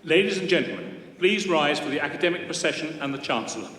Ladies and gentlemen, please rise for the academic procession and the Chancellor.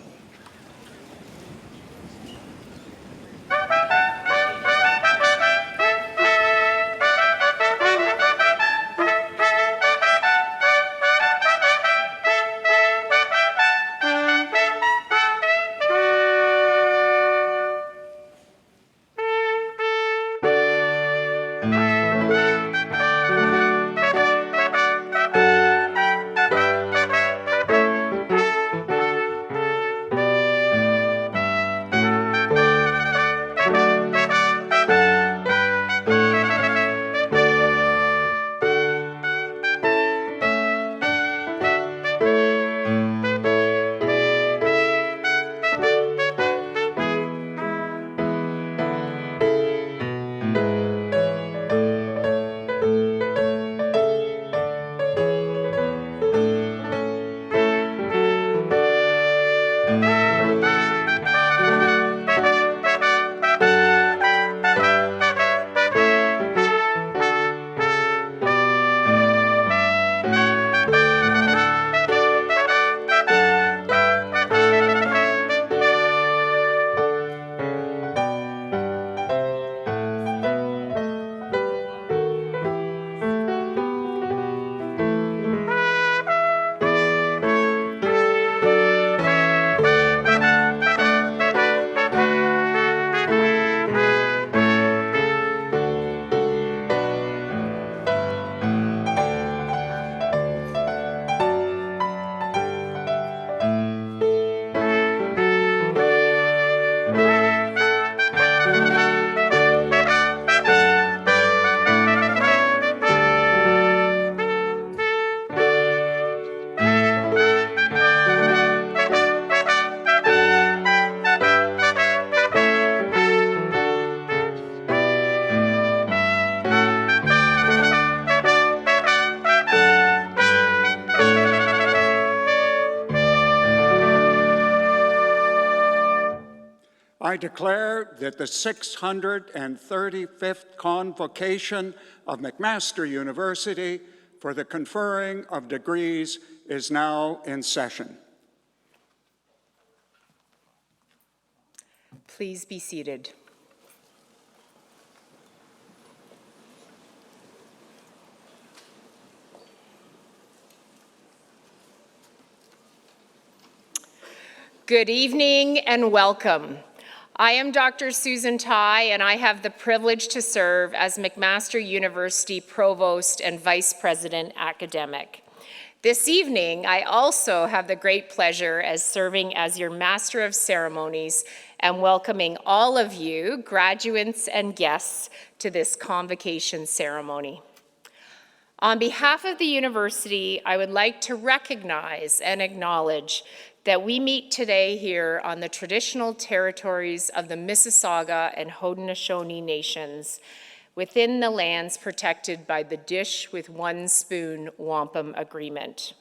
I declare that the 635th Convocation of McMaster University for the conferring of degrees is now in session. Please be seated. Good evening and welcome. I am Dr. Susan Tai, and I have the privilege to serve as McMaster University Provost and Vice President Academic. This evening, I also have the great pleasure as serving as your Master of Ceremonies and welcoming all of you, graduates and guests, to this convocation ceremony. On behalf of the university, I would like to recognize and acknowledge that we meet today here on the traditional territories of the Mississauga and Haudenosaunee nations within the lands protected by the Dish with One Spoon Wampum Agreement.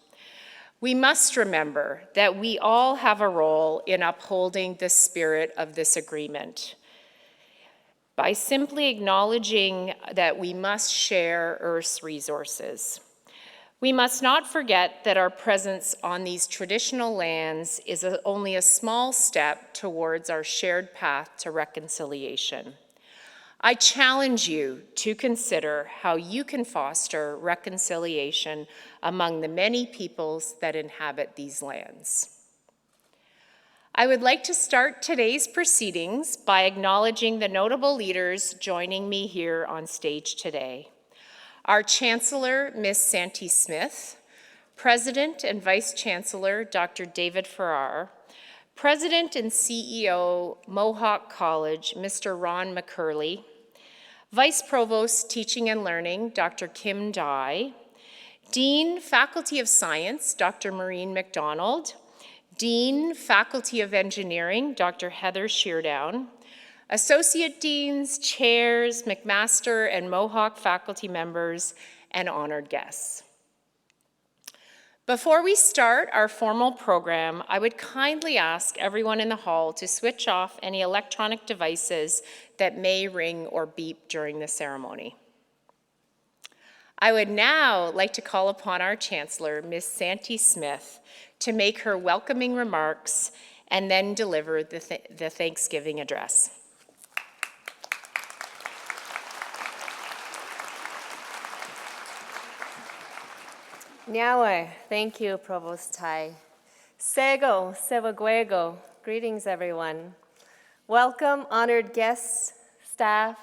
We must remember that we all have a role in upholding the spirit of this agreement by simply acknowledging that we must share Earth's resources. We must not forget that our presence on these traditional lands is only a small step towards our shared path to reconciliation. I challenge you to consider how you can foster reconciliation among the many peoples that inhabit these lands. I would like to start today's proceedings by acknowledging the notable leaders joining me here on stage today. Our Chancellor, Ms. Santee Smith, President and Vice Chancellor, Dr. David Farrar, President and CEO, Mohawk College, Mr. Ron McCurley, Vice Provost, Teaching and Learning, Dr. Kim Dye, Dean, Faculty of Science, Dr. Maureen McDonald, Dean, Faculty of Engineering, Dr. Heather Sheardown, Associate Deans, Chairs, McMaster and Mohawk faculty members, and honored guests. Before we start our formal program, I would kindly ask everyone in the hall to switch off any electronic devices that may ring or beep during the ceremony. I would now like to call upon our Chancellor, Ms. Santee Smith, to make her welcoming remarks and then deliver the Thanksgiving address. Nyawe, thank you, Provost Tai. Sego, Sevaguego, greetings everyone. Welcome, honored guests, staff,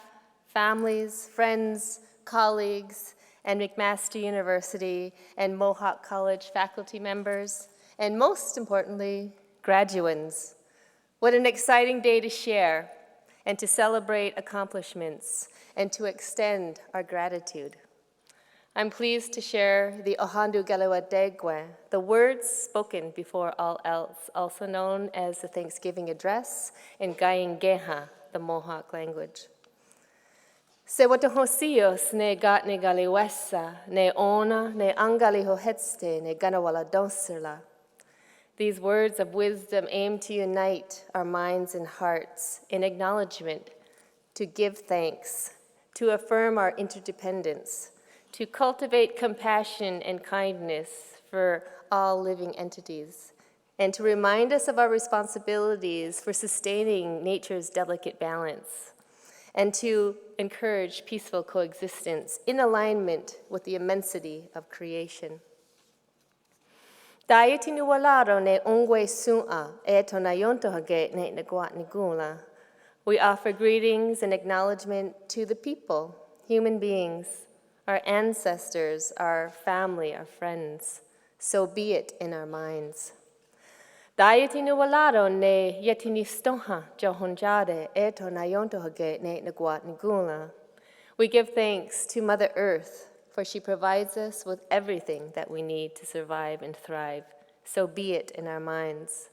families, friends, colleagues, and McMaster University and Mohawk College faculty members, and most importantly, graduands. What an exciting day to share and to celebrate accomplishments and to extend our gratitude. I'm pleased to share the Ohandu Galawadegwe, the words spoken before all else, also known as the Thanksgiving Address in Gaingeha, the Mohawk language. Se watahosios ne gat ne galiwesa, ne ona, ne angali hohetste, ne ganawala donsela. These words of wisdom aim to unite our minds and hearts in acknowledgement, to give thanks, to affirm our interdependence, to cultivate compassion and kindness for all living entities, and to remind us of our responsibilities for sustaining nature's delicate balance, and to encourage peaceful coexistence in alignment with the immensity of creation. Dayatinu walaro ne ongwe su'a e tonayonto hage ne nagwat nigula. We offer greetings and acknowledgement to the people, human beings, our ancestors, our family, our friends. So be it in our minds. Dayatinu walaro ne yetinistoha johonjade eto nayontohage ne nagwat nigula. We give thanks to Mother Earth, for she provides us with everything that we need to survive and thrive. So be it in our minds.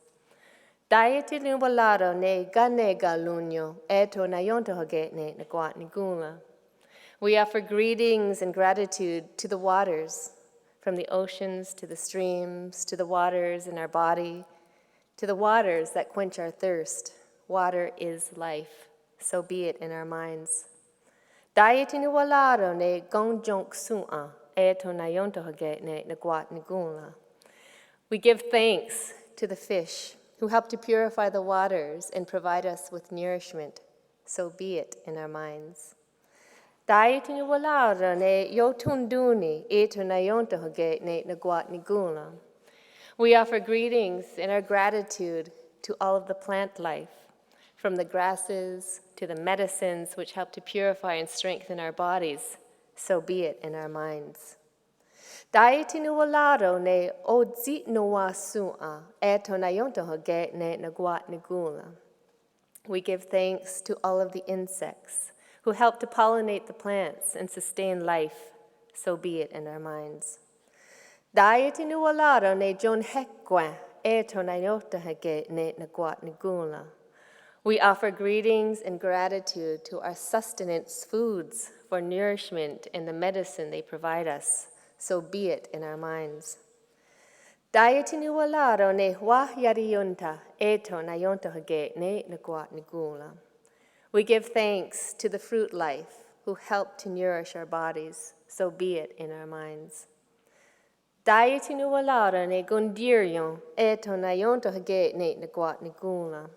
Dayatinu walaro ne gane galunyo eto nayontohage ne nagwat nigula. We offer greetings and gratitude to the waters, from the oceans to the streams, to the waters in our body, to the waters that quench our thirst. Water is life, so be it in our minds. Dayatinu walaro ne gonjonk su'a eto nayontohage ne nagwat nigula. We give thanks to the fish who help to purify the waters and provide us with nourishment, so be it in our minds. Dayatinu walaro ne yotunduni eto nayontohage ne nagwat nigula. We offer greetings and our gratitude to all of the plant life, from the grasses to the medicines which help to purify and strengthen our bodies, so be it in our minds. Dayatinu walaro ne odzit noa su'a eto nayontohage ne nagwat nigula. We give thanks to all of the insects who help to pollinate the plants and sustain life, so be it in our minds. Dayatinu walaro ne jon hekwa eto nayontohage ne nagwat nigula. We offer greetings and gratitude to our sustenance foods for nourishment and the medicine they provide us, so be it in our minds. Dayatinu walaro ne wah yariyunta eto nayontohage ne nagwat nigula. We give thanks to the fruit life who help to nourish our bodies, so be it in our minds. Dayatinu walaro ne gondirion eto nayontohage ne nagwat nigula.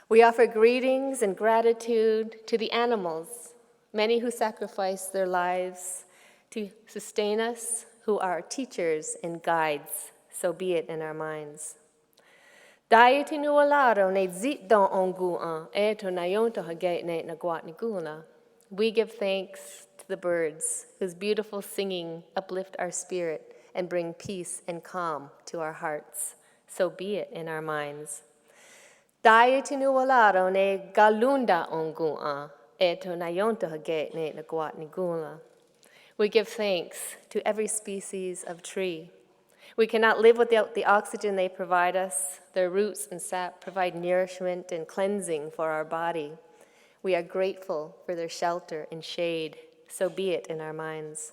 We offer greetings and gratitude to the animals, many who sacrifice their lives to sustain us, who are our teachers and guides, so be it in our minds. Dayatinu walaro ne zitdon ongu'an eto nayontohage ne nagwat nigula. We give thanks to the birds whose beautiful singing uplift our spirit and bring peace and calm to our hearts, so be it in our minds. Dayatinu walaro ne galunda ongu'an eto nayontohage ne nagwat nigula. We give thanks to every species of tree. We cannot live without the oxygen they provide us. Their roots and sap provide nourishment and cleansing for our body. We are grateful for their shelter and shade, so be it in our minds.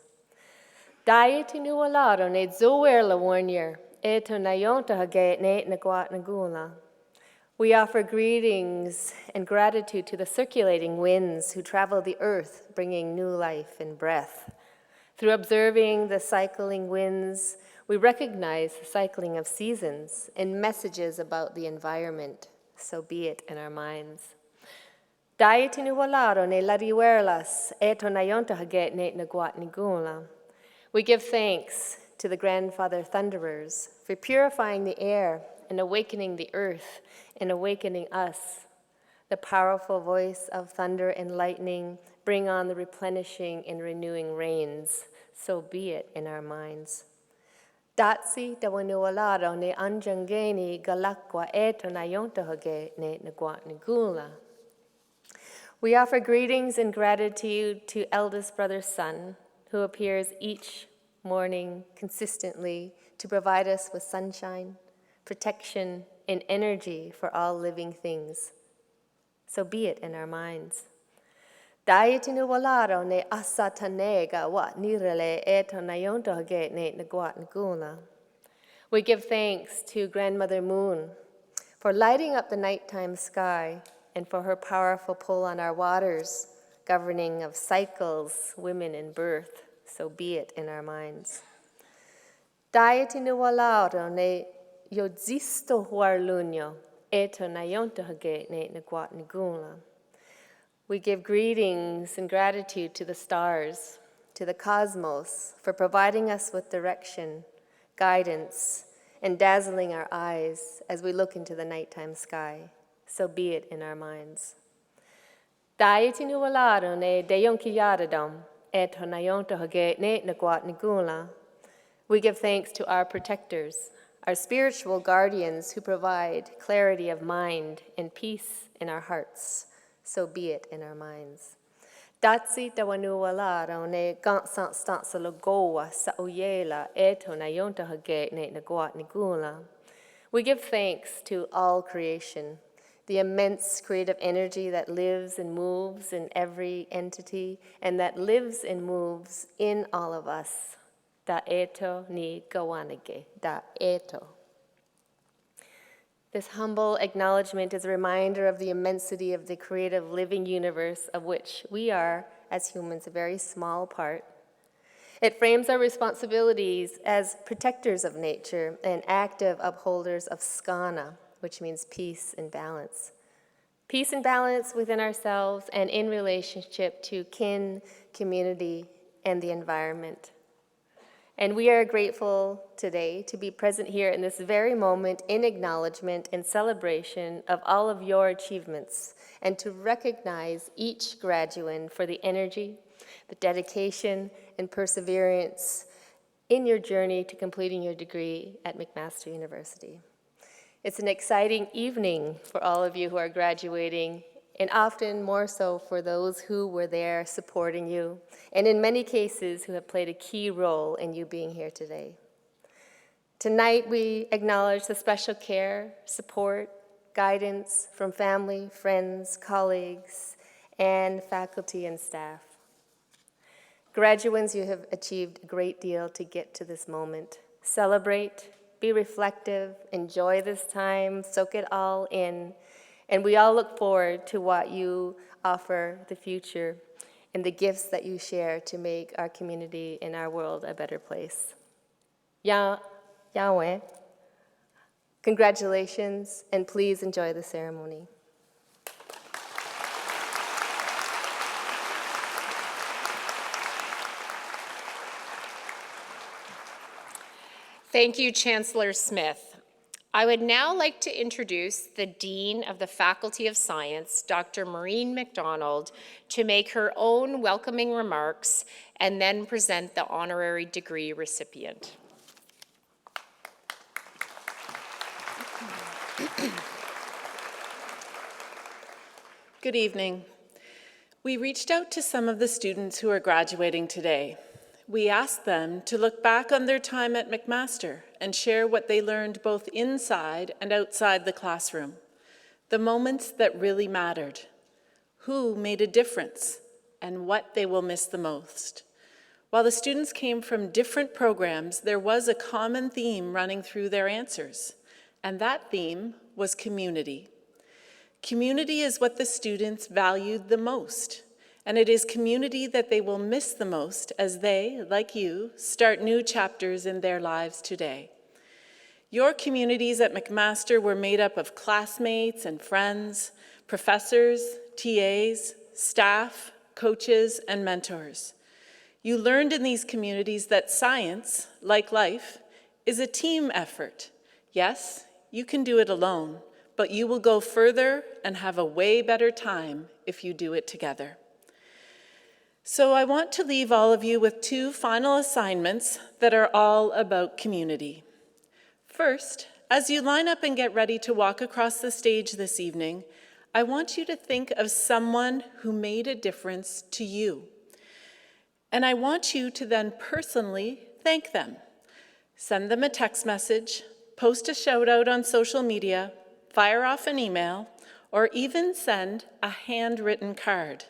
Dayatinu walaro ne zower la warnier eto nayontohage ne nagwat nigula. We offer greetings and gratitude to the circulating winds who travel the earth, bringing new life and breath. Through observing the cycling winds, we recognize the cycling of seasons and messages about the environment, so be it in our minds. Daya tinuwalaro ne lariwerlas eto nayonta haget ne naguat nigula. We give thanks to the grandfather thunderers for purifying the air and awakening the earth and awakening us. The powerful voice of thunder and lightning bring on the replenishing and renewing rains, so be it in our minds. Datsi tawanuwalaro ne anjangeni galakwa eto nayonta haget ne naguat nigula. We offer greetings and gratitude to eldest brother Sun, who appears each morning consistently to provide us with sunshine, protection, and energy for all living things. So be it in our minds. Dayatinuwalaro ne asatanega wat nirele eto nayonto haget ne naguat nagula. We give thanks to Grandmother Moon for lighting up the nighttime sky and for her powerful pull on our waters, governing of cycles, women, and birth, so be it in our minds. Dayatinuwalaro ne yodzisto huarlunyo eto nayonto haget ne naguat nagula. We give greetings and gratitude to the stars, to the cosmos, for providing us with direction, guidance, and dazzling our eyes as we look into the nighttime sky. So be it in our minds. Dayatinuwalaro ne deyonkiyaradam eto nayonto haget ne naguat nagula. We give thanks to our protectors, our spiritual guardians who provide clarity of mind and peace in our hearts. So be it in our minds. Datsi tawanuwalaro ne gansant stansalogoa sa uyela eto nayonto haget ne naguat nagula. We give thanks to all creation, the immense creative energy that lives and moves in every entity and that lives and moves in all of us. Da eto ni gawanage, da eto. This humble acknowledgement is a reminder of the immensity of the creative living universe of which we are, as humans, a very small part. It frames our responsibilities as protectors of nature and active upholders of skana, which means peace and balance. Peace and balance within ourselves and in relationship to kin, community, and the environment. And we are grateful today to be present here in this very moment in acknowledgement and celebration of all of your achievements and to recognize each graduate for the energy, the dedication, and perseverance in your journey to completing your degree at McMaster University. It's an exciting evening for all of you who are graduating, and often more so for those who were there supporting you, and in many cases who have played a key role in you being here today. Tonight we acknowledge the special care, support, guidance from family, friends, colleagues, and faculty and staff. Graduates, you have achieved a great deal to get to this moment. Celebrate, be reflective, enjoy this time, soak it all in, and we all look forward to what you offer the future and the gifts that you share to make our community and our world a better place. Yahweh, congratulations, and please enjoy the ceremony. Thank you, Chancellor Smith. I would now like to introduce the Dean of the Faculty of Science, Dr. Maureen McDonald, to make her own welcoming remarks and then present the honorary degree recipient. Good evening. We reached out to some of the students who are graduating today. We asked them to look back on their time at McMaster and share what they learned both inside and outside the classroom, the moments that really mattered, who made a difference, and what they will miss the most. While the students came from different programs, there was a common theme running through their answers, and that theme was community. Community is what the students valued the most, and it is community that they will miss the most as they, like you, start new chapters in their lives today. Your communities at McMaster were made up of classmates and friends, professors, TAs, staff, coaches, and mentors. You learned in these communities that science, like life, is a team effort. Yes, you can do it alone, but you will go further and have a way better time if you do it together. So I want to leave all of you with 2 final assignments that are all about community. First, as you line up and get ready to walk across the stage this evening, I want you to think of someone who made a difference to you. And I want you to then personally thank them. Send them a text message, post a shout out on social media, fire off an email, or even send a handwritten card.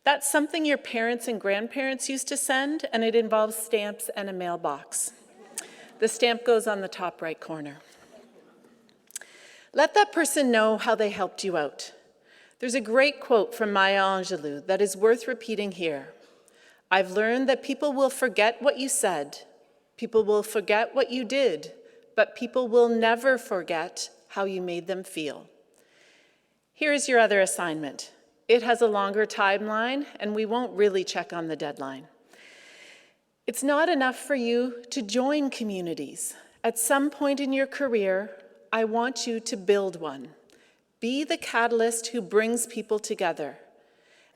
That's something your parents and grandparents used to send, and it involves stamps and a mailbox. The stamp goes on the top right corner. Let that person know how they helped you out. There's a great quote from Maya Angelou that is worth repeating here. I've learned that people will forget what you said, people will forget what you did, but people will never forget how you made them feel. Here is your other assignment. It has a longer timeline, and we won't really check on the deadline. It's not enough for you to join communities. At some point in your career, I want you to build one. Be the catalyst who brings people together.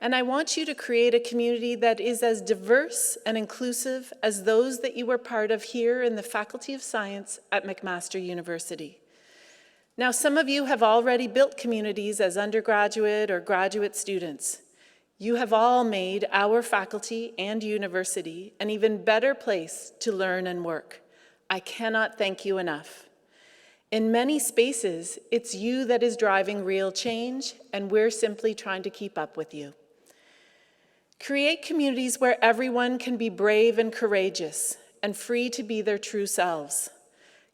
And I want you to create a community that is as diverse and inclusive as those that you were part of here in the Faculty of Science at McMaster University. Now, some of you have already built communities as undergraduate or graduate students. You have all made our faculty and university an even better place to learn and work. I cannot thank you enough. In many spaces, it's you that is driving real change, and we're simply trying to keep up with you. Create communities where everyone can be brave and courageous and free to be their true selves.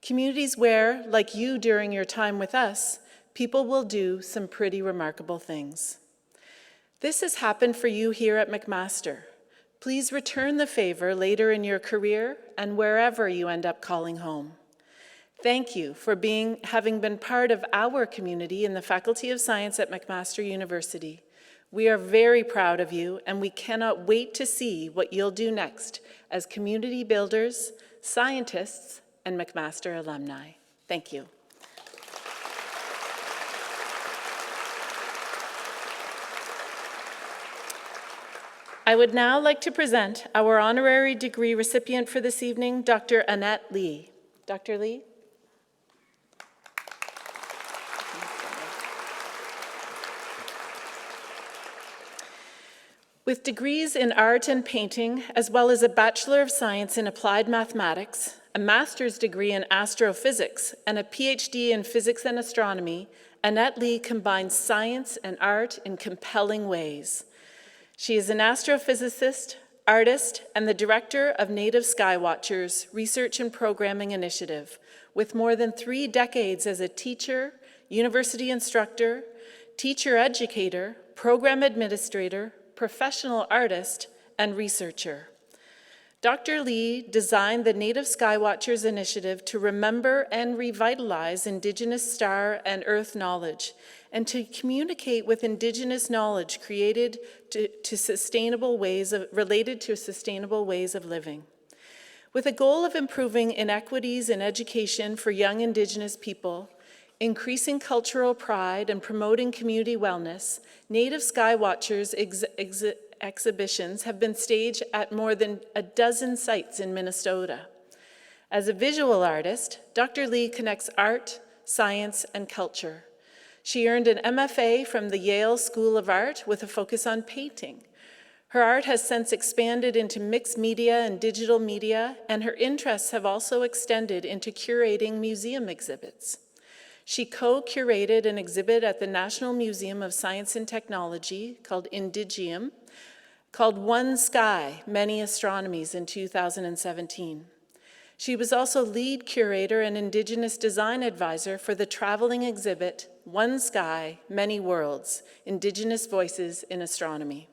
Communities where, like you during your time with us, people will do some pretty remarkable things. This has happened for you here at McMaster. Please return the favor later in your career and wherever you end up calling home. Thank you for having been part of our community in the Faculty of Science at McMaster University. We are very proud of you, and we cannot wait to see what you'll do next as community builders, scientists, and McMaster alumni. Thank you. I would now like to present our honorary degree recipient for this evening, Dr. Annette Lee. Dr. Lee? With degrees in art and painting, as well as a Bachelor of Science in Applied Mathematics, a master's degree in astrophysics, and a PhD in physics and astronomy, Annette Lee combines science and art in compelling ways. She is an astrophysicist, artist, and the director of Native Skywatchers Research and Programming Initiative, with more than 3 decades as a teacher, university instructor, teacher educator, program administrator, professional artist, and researcher. Dr. Lee designed the Native Skywatchers Initiative to remember and revitalize Indigenous star and Earth knowledge, and to communicate with Indigenous knowledge related to sustainable ways of living. With a goal of improving inequities in education for young Indigenous people, increasing cultural pride, and promoting community wellness, Native Skywatchers exhibitions have been staged at more than a dozen sites in Minnesota. As a visual artist, Dr. Lee connects art, science, and culture. She earned an MFA from the Yale School of Art with a focus on painting. Her art has since expanded into mixed media and digital media, and her interests have also extended into curating museum exhibits. She co-curated an exhibit at the National Museum of Science and Technology called Indigium, called One Sky, Many Astronomies in 2017. She was also lead curator and Indigenous design advisor for the traveling exhibit, One Sky, Many Worlds, Indigenous Voices in Astronomy.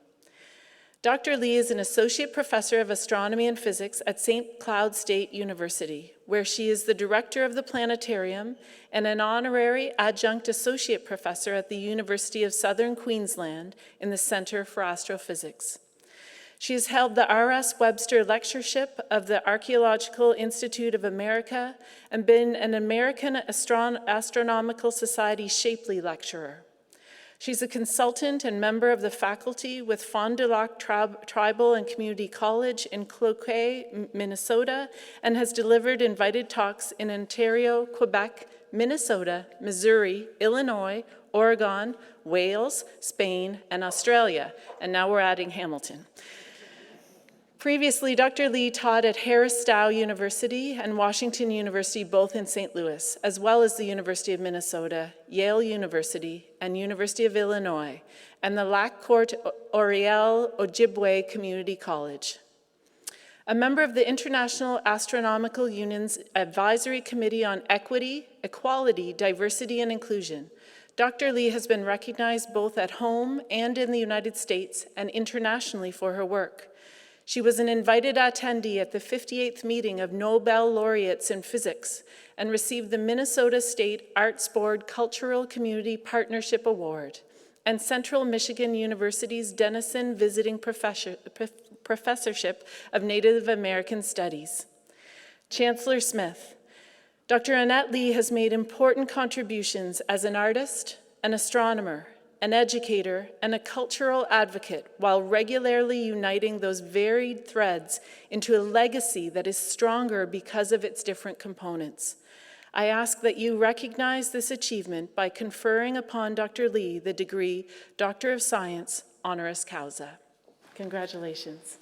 Dr. Lee is an associate professor of astronomy and physics at St. Cloud State University, where she is the director of the planetarium and an honorary adjunct associate professor at the University of Southern Queensland in the Center for Astrophysics. She has held the R.S. Webster Lectureship of the Archaeological Institute of America and been an American Astronomical Society Shapley Lecturer. She's a consultant and member of the faculty with Fond du Lac Tribal and Community College in Cloquet, Minnesota, and has delivered invited talks in Ontario, Quebec, Minnesota, Missouri, Illinois, Oregon, Wales, Spain, and Australia. And now we're adding Hamilton. Previously, Dr. Lee taught at Harris-Stowe University and Washington University, both in St. Louis, as well as the University of Minnesota, Yale University, and University of Illinois, and the Lac-Courte Oriel Ojibwe Community College. A member of the International Astronomical Union's Advisory Committee on Equity, Equality, Diversity, and Inclusion, Dr. Lee has been recognized both at home and in the United States and internationally for her work. She was an invited attendee at the 58th meeting of Nobel laureates in physics and received the Minnesota State Arts Board Cultural Community Partnership Award and Central Michigan University's Denison Visiting Professorship of Native American Studies. Chancellor Smith, Dr. Annette Lee has made important contributions as an artist, an astronomer, an educator, and a cultural advocate, while regularly uniting those varied threads into a legacy that is stronger because of its different components. I ask that you recognize this achievement by conferring upon Dr. Lee the degree Doctor of Science, honoris causa. Congratulations.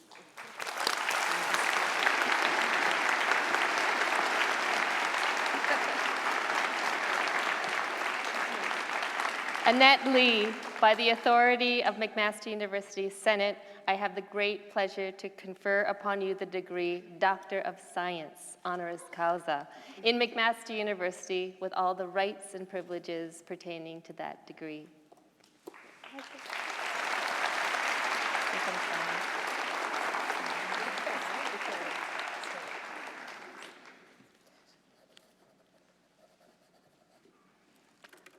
Annette Lee, by the authority of McMaster University Senate, I have the great pleasure to confer upon you the degree Doctor of Science, honoris causa, in McMaster University with all the rights and privileges pertaining to that degree.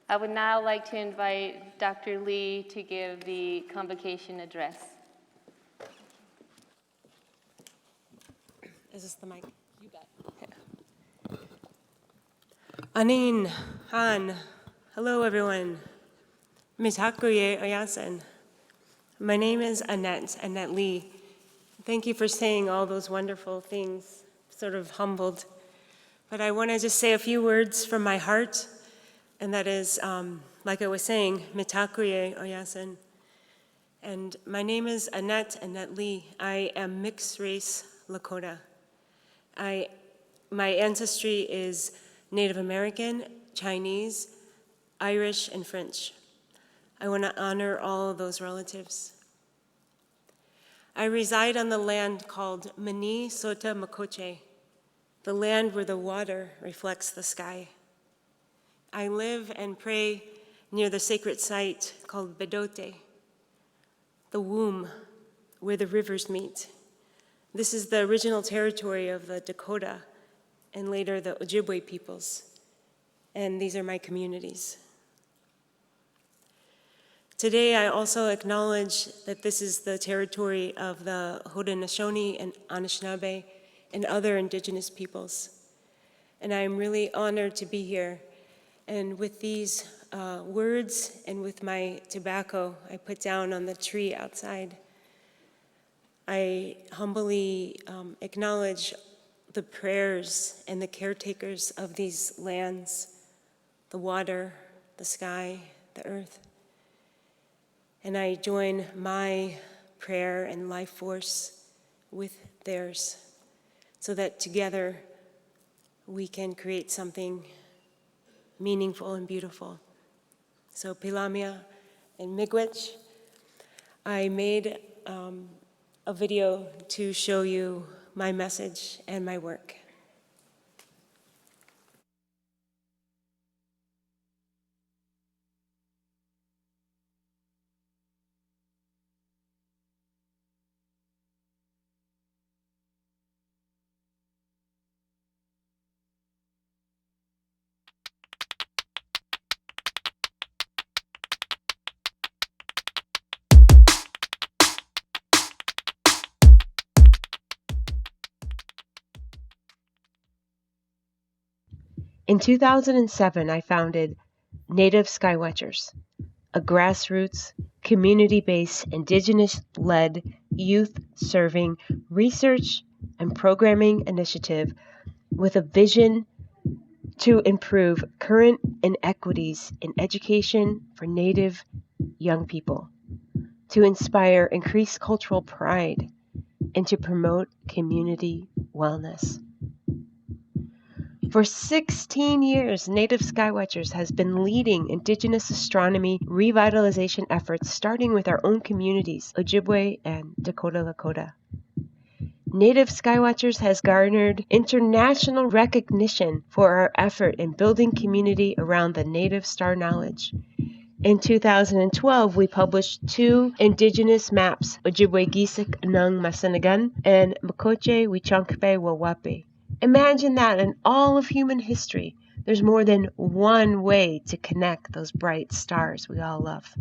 I would now like to invite Dr. Lee to give the convocation address. Is this the mic? You bet. Okay. Anin, Han, hello everyone. Mitakuye Oyasen. My name is Annette Lee. Thank you for saying all those wonderful things, sort of humbled. But I want to just say a few words from my heart. And that is, like I was saying, Mitakuye Oyasen. And my name is Annette Lee. I am mixed race Lakota. My ancestry is Native American, Chinese, Irish, and French. I want to honor all of those relatives. I reside on the land called Mani Sota Makoche, the land where the water reflects the sky. I live and pray near the sacred site called Bedote, the womb where the rivers meet. This is the original territory of the Dakota and later the Ojibwe peoples, and these are my communities. Today, I also acknowledge that this is the territory of the Haudenosaunee and Anishinaabe and other indigenous peoples. And I am really honored to be here. And with these words and with my tobacco I put down on the tree outside, I humbly acknowledge the prayers and the caretakers of these lands, the water, the sky, the earth. And I join my prayer and life force with theirs so that together we can create something meaningful and beautiful. So Pilamia and Miigwech, I made a video to show you my message and my work. In 2007, I founded Native Skywatchers, a grassroots, community-based, Indigenous-led, youth-serving research and programming initiative with a vision to improve current inequities in education for Native young people, to inspire increased cultural pride, and to promote community wellness. For 16 years, Native Skywatchers has been leading Indigenous astronomy revitalization efforts, starting with our own communities, Ojibwe and Dakota Lakota. Native Skywatchers has garnered international recognition for our effort in building community around the Native star knowledge. In 2012, we published 2 Indigenous maps, Ojibwe Gisik Nung Masanagan and Makoche Wichankpe Wawape. Imagine that in all of human history, there's more than one way to connect those bright stars we all love.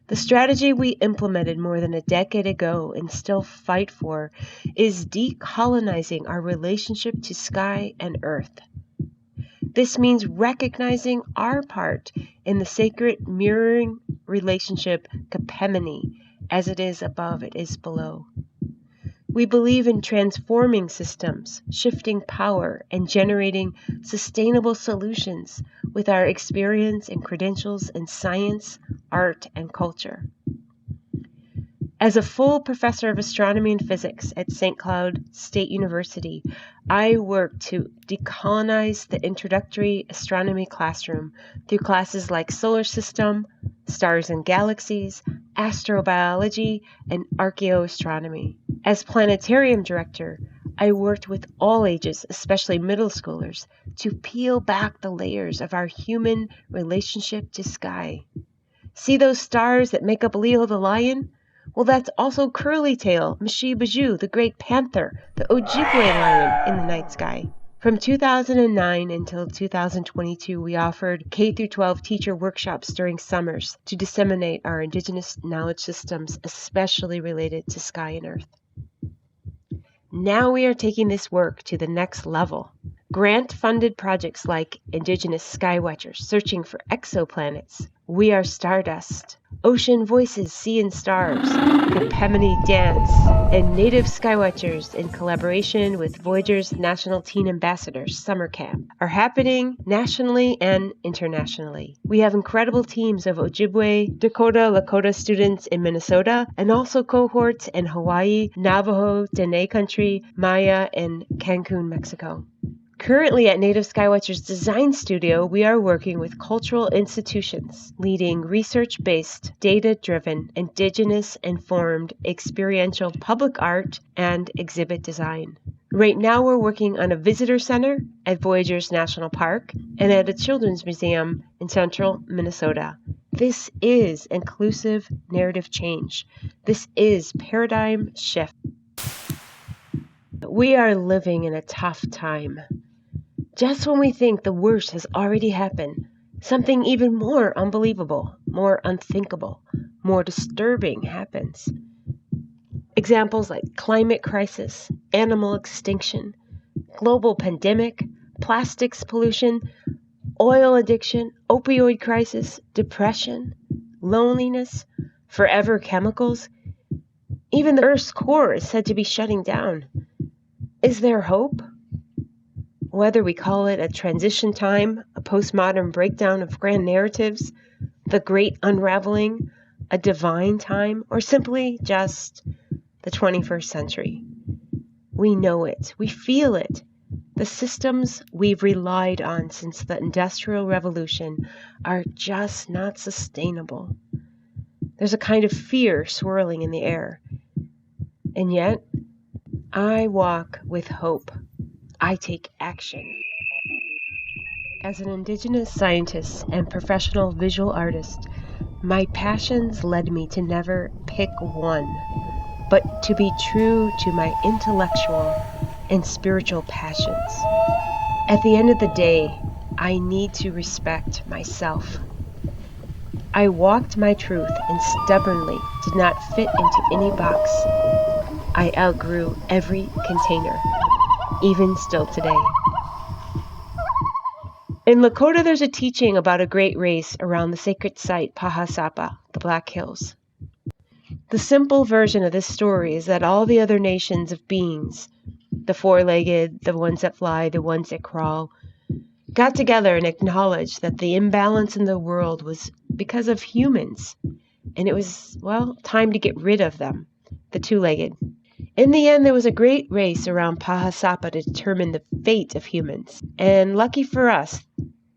The strategy we implemented more than a decade ago and still fight for is decolonizing our relationship to sky and earth. This means recognizing our part in the sacred mirroring relationship Kapemini, as it is above, it is below. We believe in transforming systems, shifting power, and generating sustainable solutions with our experience and credentials in science, art, and culture. As a full professor of astronomy and physics at St. Cloud State University, I work to decolonize the introductory astronomy classroom through classes like solar system, stars and galaxies, astrobiology, and archaeoastronomy. As planetarium director, I worked with all ages, especially middle schoolers, to peel back the layers of our human relationship to sky. See those stars that make up Leo the lion? Well, that's also Curlytail, Mashibaju, the great panther, the Ojibwe lion in the night sky. From 2009 until 2022, we offered K-12 teacher workshops during summers to disseminate our Indigenous knowledge systems, especially related to sky and earth. Now we are taking this work to the next level. Grant-funded projects like Indigenous Skywatchers searching for exoplanets, We Are Stardust, Ocean Voices, Sea and Stars, the Pemini Dance, and Native Skywatchers in collaboration with Voyager's National Teen Ambassadors Summer Camp are happening nationally and internationally. We have incredible teams of Ojibwe, Dakota, Lakota students in Minnesota, and also cohorts in Hawaii, Navajo, Dene Country, Maya, and Cancun, Mexico. Currently at Native Skywatchers Design Studio, we are working with cultural institutions, leading research-based, data-driven, Indigenous-informed experiential public art and exhibit design. Right now we're working on a visitor center at Voyager's National Park and at a children's museum in central Minnesota. This is inclusive narrative change. This is paradigm shift. We are living in a tough time. Just when we think the worst has already happened, something even more unbelievable, more unthinkable, more disturbing happens. Examples like climate crisis, animal extinction, global pandemic, plastics pollution, oil addiction, opioid crisis, depression, loneliness, forever chemicals. Even the Earth's core is said to be shutting down. Is there hope? Whether we call it a transition time, a postmodern breakdown of grand narratives, the great unraveling, a divine time, or simply just the 21st century. We know it. We feel it. The systems we've relied on since the Industrial Revolution are just not sustainable. There's a kind of fear swirling in the air. And yet, I walk with hope. I take action. As an Indigenous scientist and professional visual artist, my passions led me to never pick one, but to be true to my intellectual and spiritual passions. At the end of the day, I need to respect myself. I walked my truth and stubbornly did not fit into any box. I outgrew every container, even still today. In Lakota, there's a teaching about a great race around the sacred site Pahasapa, the Black Hills. The simple version of this story is that all the other nations of beings, the four-legged, the ones that fly, the ones that crawl, got together and acknowledged that the imbalance in the world was because of humans, and it was, well, time to get rid of them, the two-legged. In the end, there was a great race around Pahasapa to determine the fate of humans, and lucky for us,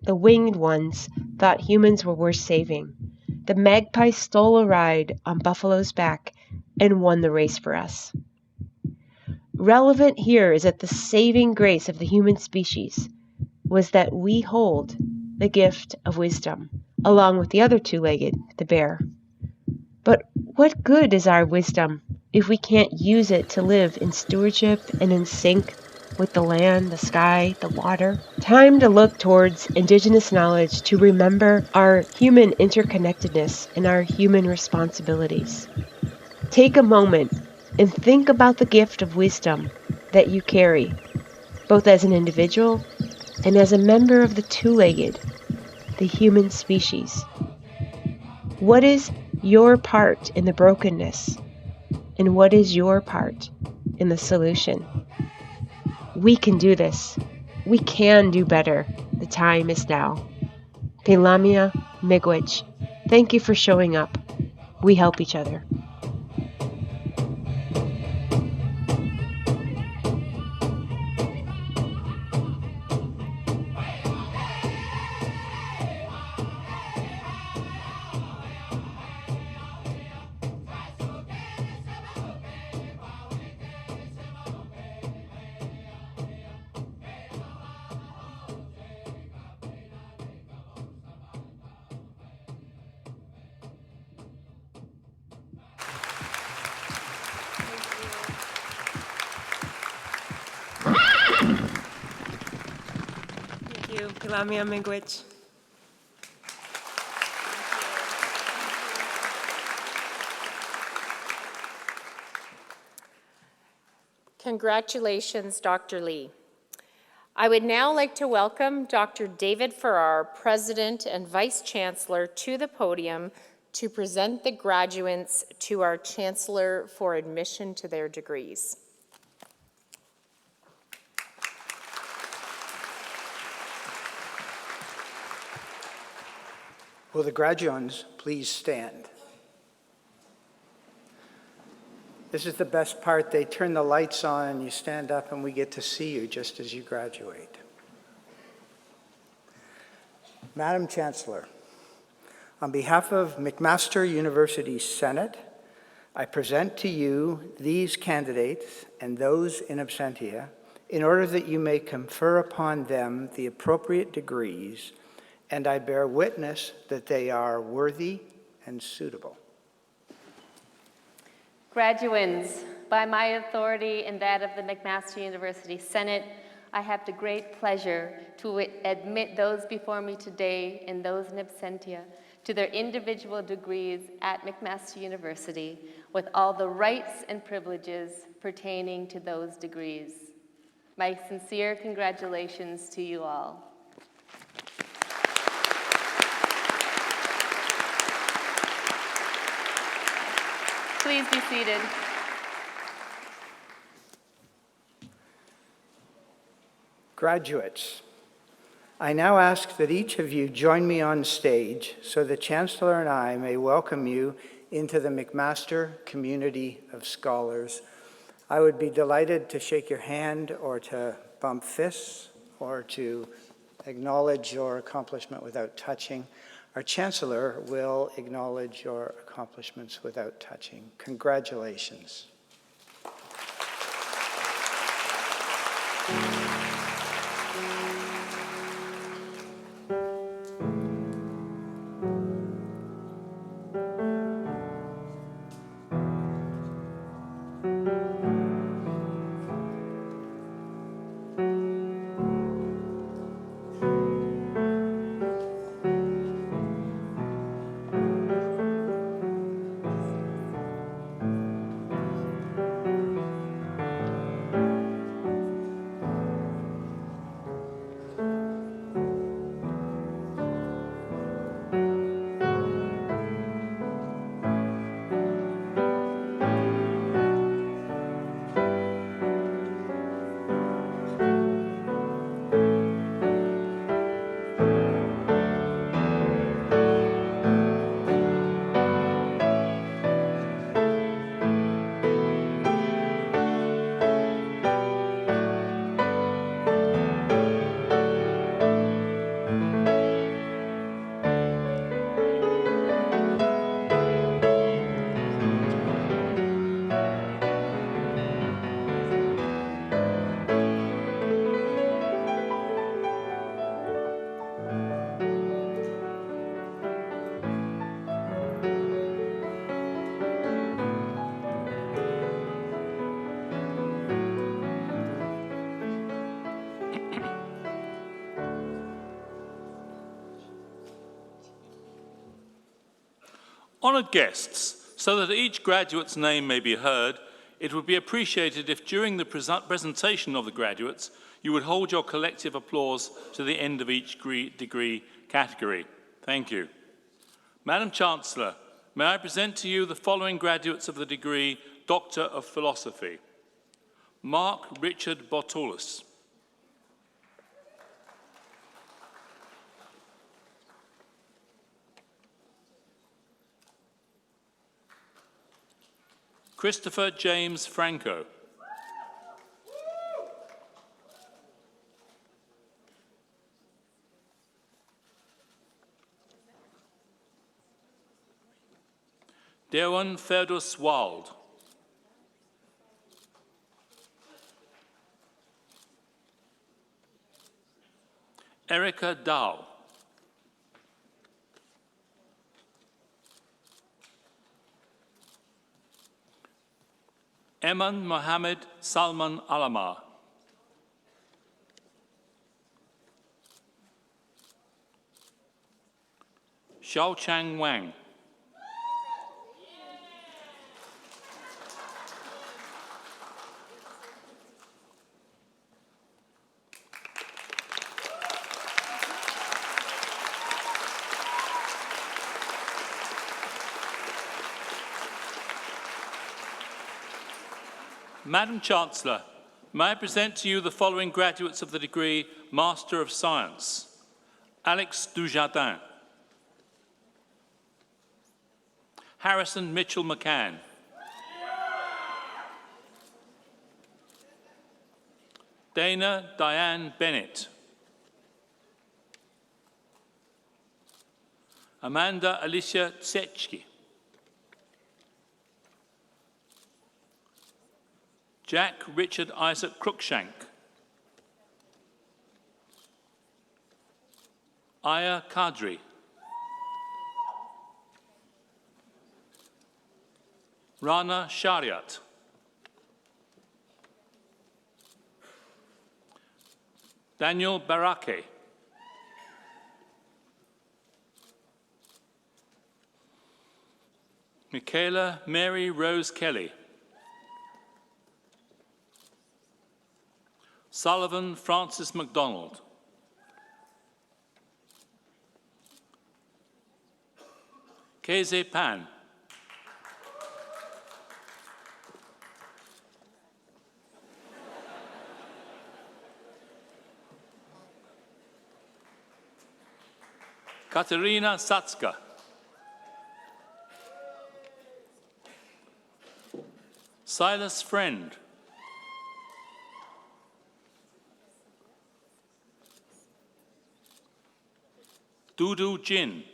the winged ones thought humans were worth saving. The magpie stole a ride on Buffalo's back and won the race for us. Relevant here is that the saving grace of the human species was that we hold the gift of wisdom, along with the other two-legged, the bear. But what good is our wisdom if we can't use it to live in stewardship and in sync with the land, the sky, the water? Time to look towards Indigenous knowledge to remember our human interconnectedness and our human responsibilities. Take a moment and think about the gift of wisdom that you carry, both as an individual and as a member of the two-legged, the human species. What is your part in the brokenness? And what is your part in the solution? We can do this. We can do better. The time is now. Pelamia Miigwech. Thank you for showing up. We help each other. Thank you, Pelamia Miigwech. Congratulations, Dr. Lee. I would now like to welcome Dr. David Farrar, President and Vice Chancellor, to the podium to present the graduates to our Chancellor for admission to their degrees. Will the graduands please stand? This is the best part. They turn the lights on and you stand up and we get to see you just as you graduate. Madam Chancellor, on behalf of McMaster University Senate, I present to you these candidates and those in absentia in order that you may confer upon them the appropriate degrees, and I bear witness that they are worthy and suitable. Graduands, by my authority and that of the McMaster University Senate, I have the great pleasure to admit those before me today and those in absentia to their individual degrees at McMaster University with all the rights and privileges pertaining to those degrees. My sincere congratulations to you all. Please be seated. Graduates, I now ask that each of you join me on stage so the Chancellor and I may welcome you into the McMaster community of scholars. I would be delighted to shake your hand or to bump fists or to acknowledge your accomplishment without touching. Our Chancellor will acknowledge your accomplishments without touching. Congratulations. Honoured guests, so that each graduate's name may be heard, it would be appreciated if during the presentation of the graduates, you would hold your collective applause to the end of each degree category. Thank you. Madam Chancellor, may I present to you the following graduates of the degree Doctor of Philosophy. Mark Richard Bortolus. Christopher James Franco. Dewan Ferdus Wald. Erica Dow. Eman Mohammed Salman Alamar. Xiao Chang Wang. Madam Chancellor, may I present to you the following graduates of the degree Master of Science. Alex Dujardin. Harrison Mitchell McCann. Dana Diane Bennett. Amanda Alicia Tsechki. Jack Richard Isaac Cruikshank. Aya Kadri. Rana Shariat. Daniel Barake. Michaela Mary Rose Kelly. Sullivan Francis MacDonald. Keze Pan. Katerina Satska. Silas Friend. Dudu Jin.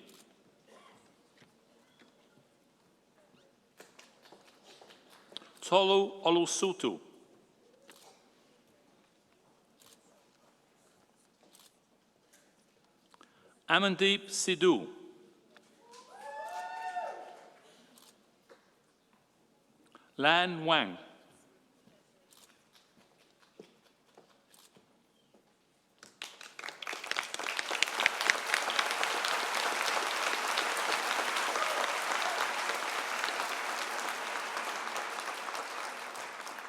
Tolu Olusutu. Amandeep Sidhu. Lan Wang.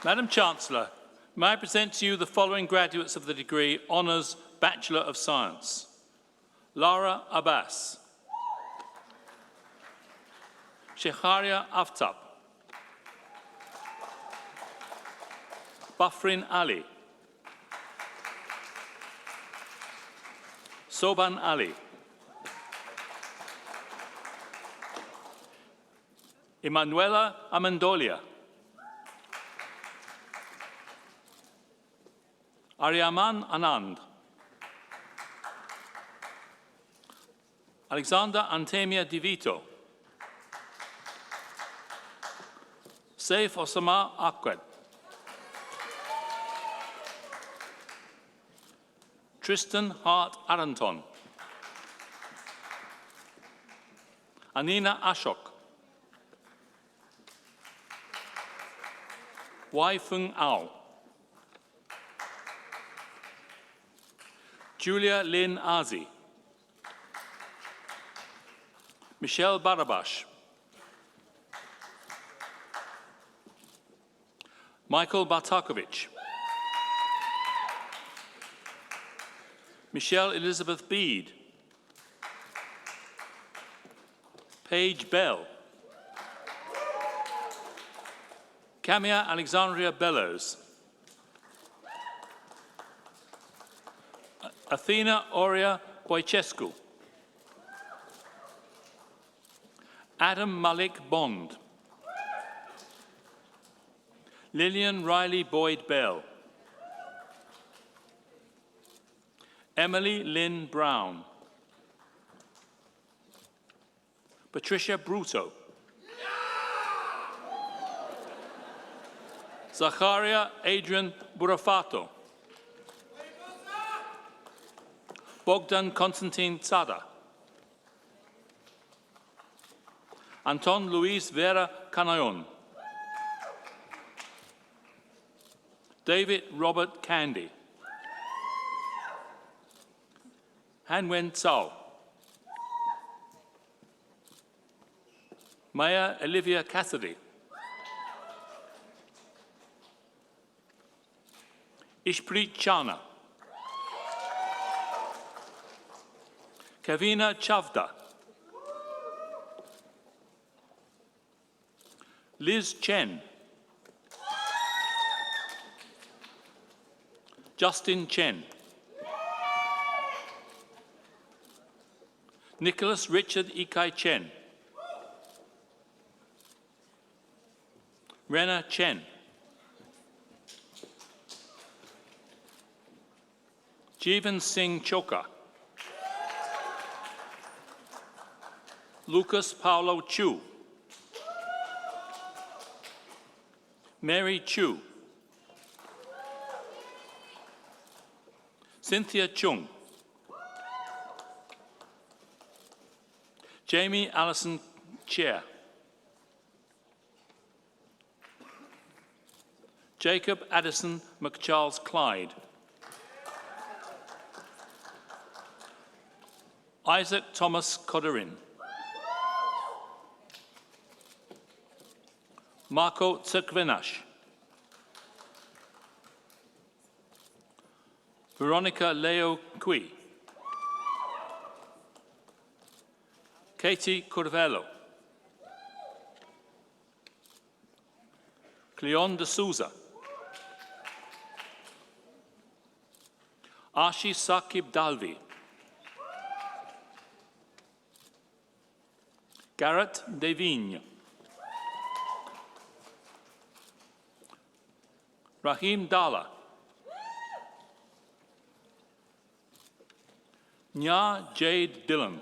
Madam Chancellor, may I present to you the following graduates of the degree Honours Bachelor of Science. Lara Abbas. Shekharia Aftab. Bafrin Ali. Soban Ali. Emanuela Amendolia. Aryaman Anand. Alexander Antemia Divito. Saif Osama Akwed. Tristan Hart Aranton. Anina Ashok. Wai Fung Ao. Julia Lynn Azi. Michelle Barabash. Michael Bartakovich. Michelle Elizabeth Bede. Paige Bell. Camilla Alexandria Bellows. Athena Aurea Boicescu. Adam Malik Bond. Lillian Riley Boyd Bell. Emily Lynn Brown. Patricia Bruto. Zacharia Adrian Burafato. Bogdan Konstantin Tsada. Anton Luis Vera Canayon. David Robert Candy. Hanwen Tsao. Maya Olivia Cassidy. Ishpreet Chana. Kavina Chavda. Liz Chen. Justin Chen. Nicholas Richard Ikai Chen. Rena Chen. Jeevan Singh Choka. Lucas Paulo Chu. Mary Chu. Cynthia Chung. Jamie Allison Chair. Jacob Addison McCharles Clyde. Isaac Thomas Coderin. Marco Tsirkvenash. Veronica Leo Cui. Katie Corvello. Cleon de Souza. Ashi Sakib Dalvi. Garrett Devigne. Rahim Dalla. Nya Jade Dillon.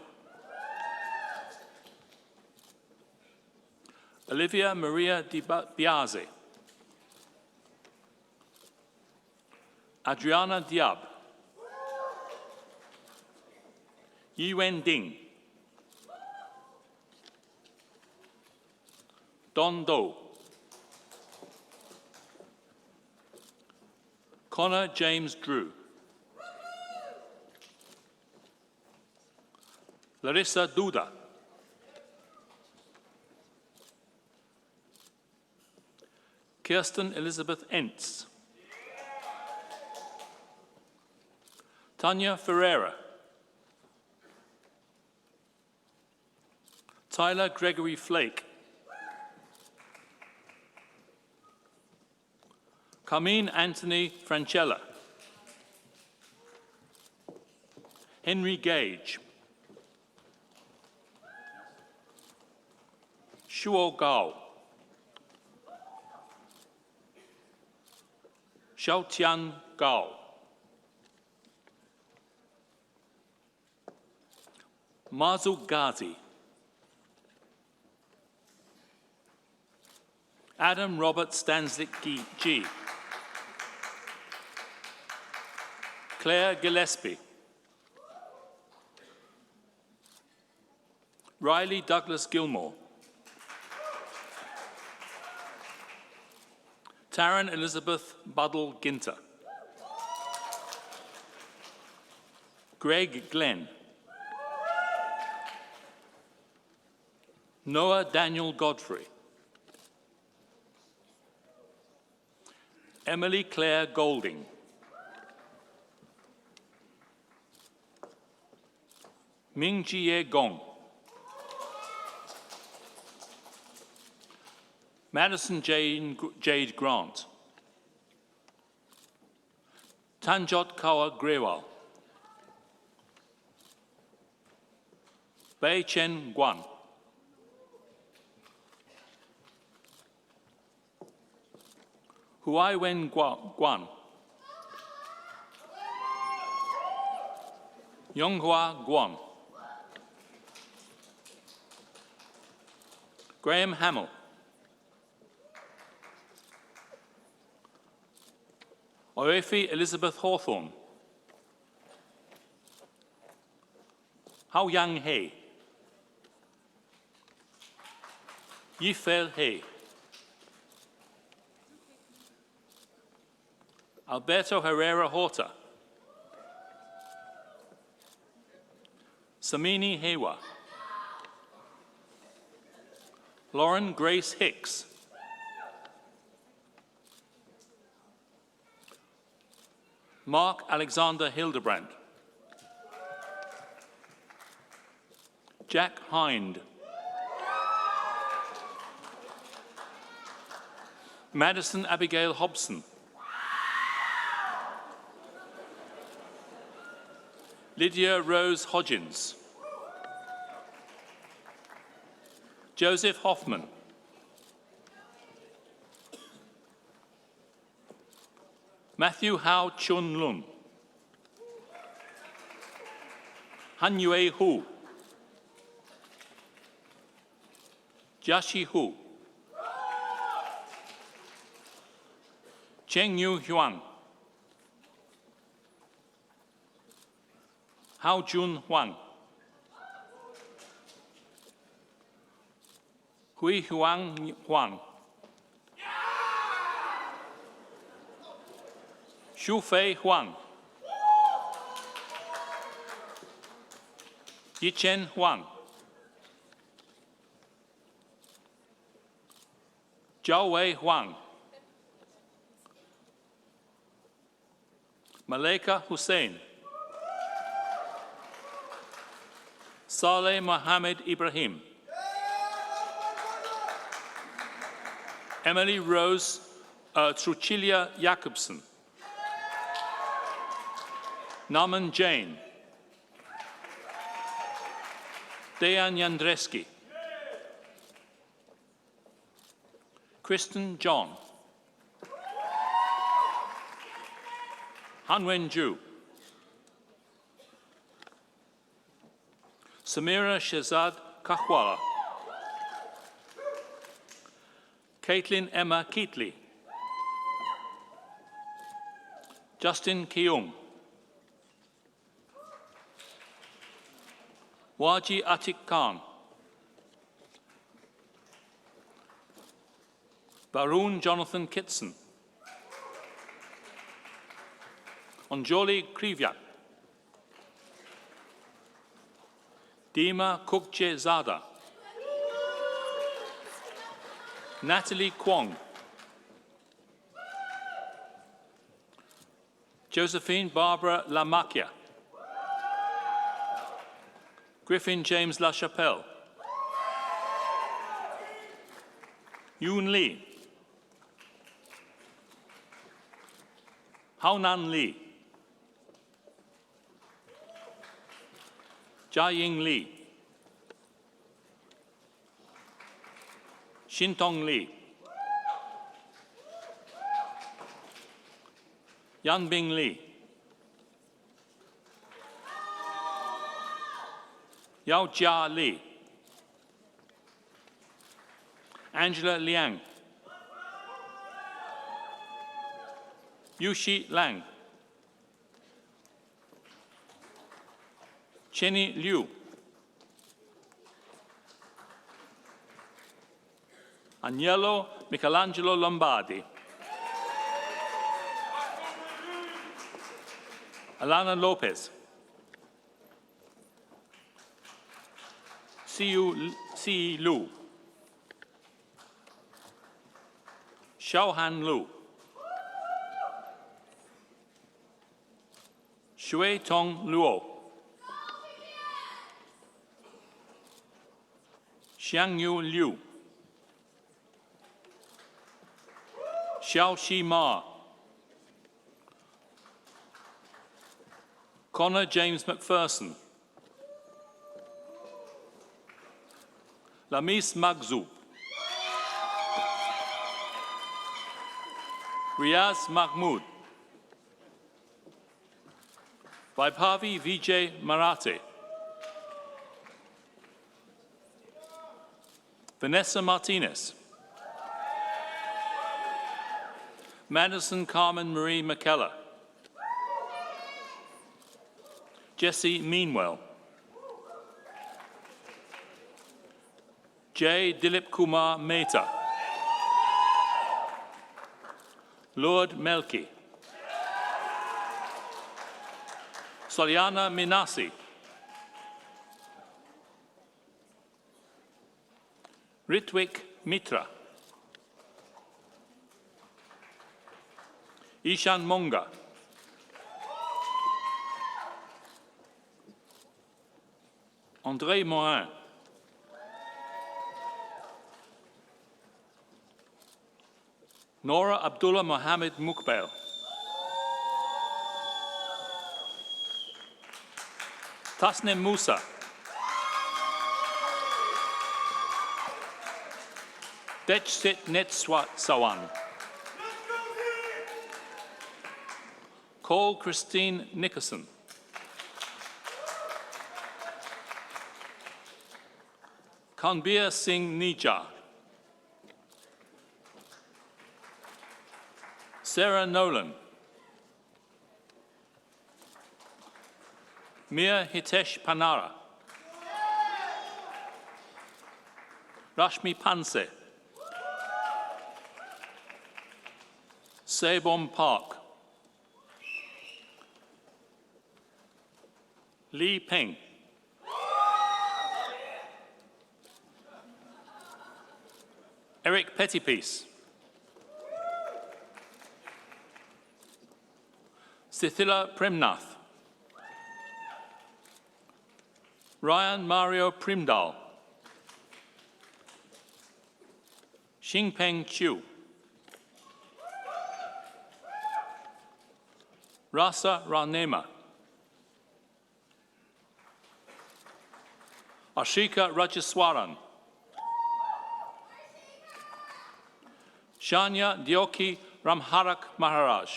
Olivia Maria Di Biase. Adriana Diab. Yiwen Ding. Don Do. Connor James Drew. Larissa Duda. Kirsten Elizabeth Entz. Tanya Ferreira. Tyler Gregory Flake. Carmine Anthony Francella. Henry Gage. Shuo Gao. Xiaotian Gao. Mazu Ghazi. Adam Robert Stanslick G. Claire Gillespie. Riley Douglas Gilmore. Taryn Elizabeth Buddle Ginter. Greg Glenn. Noah Daniel Godfrey. Emily Claire Golding. Ming Jie Gong. Madison Jade Grant. Tanjot Kaur Grewal. Bei Chen Guan. Huai Wen Guan. Yonghua Guan. Graham Hamill. Oefi Elizabeth Hawthorne. Hao Yang He. Yifel He. Alberto Herrera Horta. Samini Hewa. Lauren Grace Hicks. Mark Alexander Hildebrand. Jack Hind. Madison Abigail Hobson. Lydia Rose Hodgins. Joseph Hoffman. Matthew Hao Chun Lun. Han Yue Hu. Jiaxi Hu. Cheng Yu Huang. Hao Jun Huang. Hui Huang Huang. Xu Fei Huang. Yichen Huang. Zhao Wei Huang. Maleka Hussein. Saleh Mohammed Ibrahim. Emily Rose Truchilia Jacobson. Naman Jain. Dejan Jandreski. Kristen John. Hanwen Ju. Samira Shehzad Kahwala. Caitlin Emma Keatley. Justin Keung. Waji Atik Khan. Barun Jonathan Kitson. Anjali Krivyak. Dima Kukje Zada. Natalie Kwong. Josephine Barbara Lamakia. Griffin James LaChapelle. Yoon Lee. Haonan Lee. Jiaying Li. Shintong Li. Yanbing Li. Yao Jia Li. Angela Liang. Yushi Lang. Chenny Liu. Agnello Michelangelo Lombardi. Alana Lopez. Si Lu. Xiaohan Lu. Shui Tong Luo. Xiangyu Liu. Xiaoxi Ma. Connor James McPherson. Lamis Magzu. Riaz Mahmood. Vaibhavi Vijay Marathi. Vanessa Martinez. Madison Carmen Marie McKellar. Jesse Meanwell. J. Dilip Kumar Mehta. Lord Melki. Solyana Minasi. Ritwik Mitra. Ishan Monga. André Morin. Nora Abdullah Mohammed Mukbel. Tasnim Musa. Dechsit Netswat Sawan. Cole Christine Nickerson. Kanbir Singh Nija. Sarah Nolan. Mir Hitesh Panara. Rashmi Panse. Sebom Park. Li Peng. Eric Pettypiece. Sithila Premnath. Ryan Mario Primdal. Xingpeng Chiu. Rasa Ranema. Ashika Rajaswaran. Shanya Dioki Ramharak Maharaj.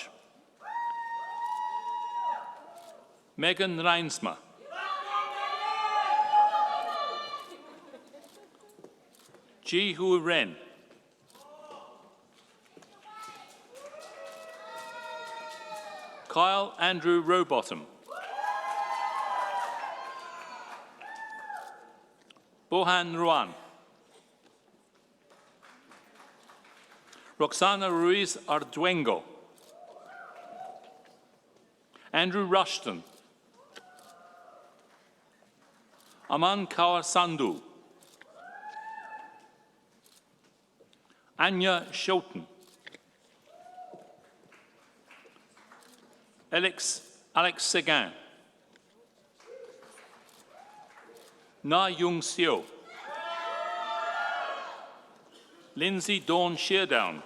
Megan Reinsma. Ji Hu Ren. Kyle Andrew Rowbottom. Bohan Ruan. Roxana Ruiz Arduengo. Andrew Rushton. Aman Kaur Sandhu. Anya Shoughton. Alex Seguin. Na Yung Seo. Lindsay Dawn Sheardown.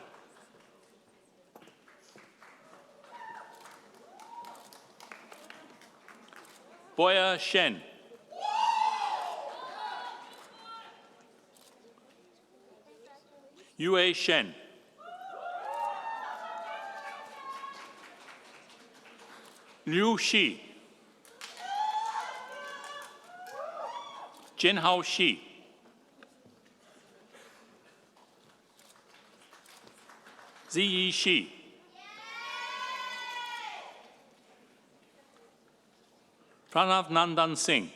Boya Shen. Yue Shen. Liu Shi. Jinhao Shi. Ziyi Shi. Pranav Nandan Singh.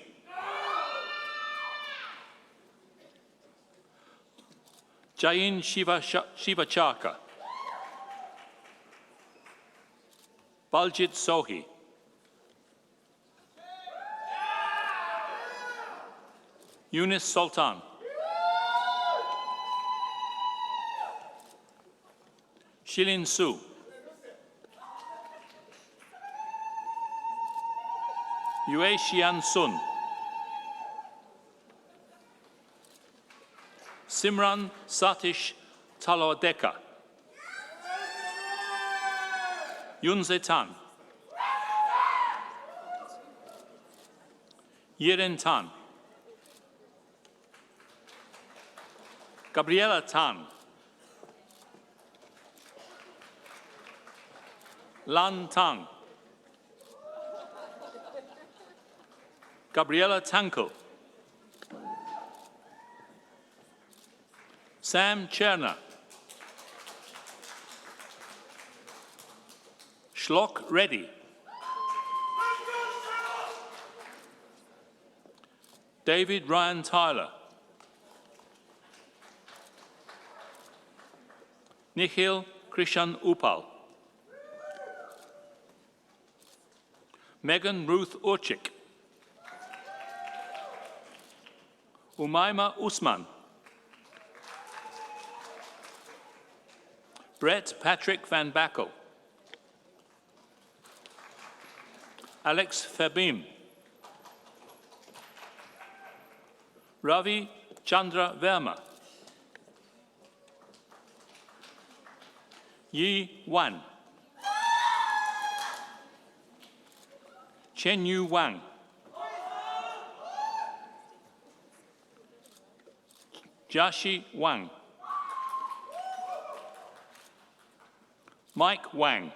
Jain Shivachaka. Baljit Sohi. Yunus Sultan. Shilin Su. Yue Xian Sun. Simran Satish Talodeka. Yunze Tan. Yiren Tan. Gabriela Tan. Lan Tang. Gabriela Tankel. Sam Cherner. Shlok Reddy. David Ryan Tyler. Nikhil Krishan Upal. Megan Ruth Orchik. Umaima Usman. Brett Patrick Van Backel. Alex Fabim. Ravi Chandra Verma. Yi Wan. Chen Yu Wang. Jiaxi Wang. Mike Wang.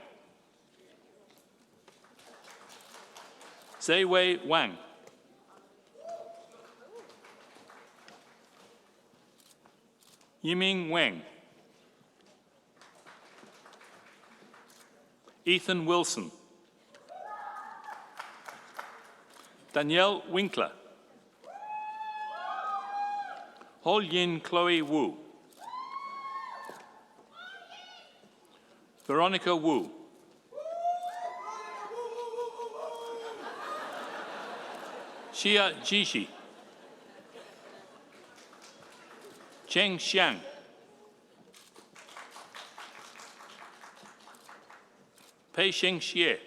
Zeiwei Wang. Yiming Wang. Ethan Wilson. Danielle Winkler. Hol Yin Chloe Wu. Veronica Wu. Xia Jishi. Cheng Xiang. Pei Sheng Xie.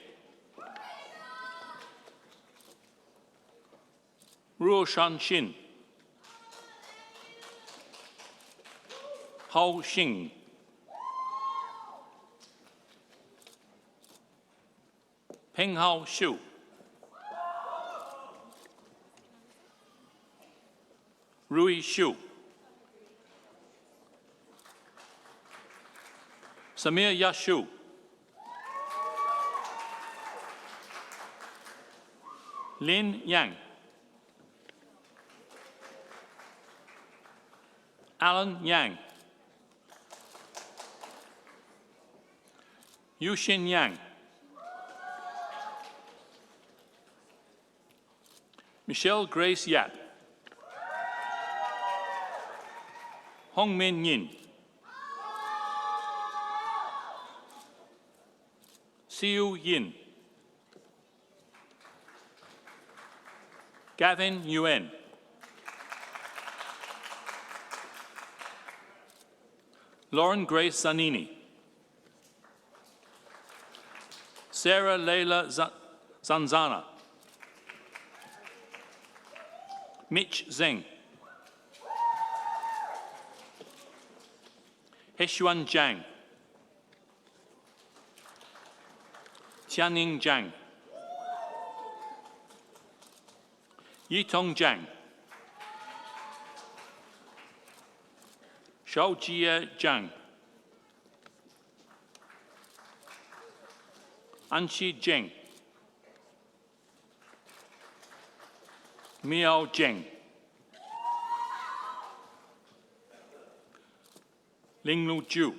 Ruo Shan Xin. Hao Xing. Peng Hao Shu. Rui Shu. Samir Yashu. Lin Yang. Alan Yang. Yushin Yang. Michelle Grace Yap. Hongmin Yin. Siu Yin. Gavin Yuen. Lauren Grace Zanini. Sarah Leila Zanzana. Mitch Zeng. Heshuan Zhang. Tianning Zhang. Yitong Zhang. Shaojie Zhang. Anqi Zheng. Miao Zheng. Linglu Zhu.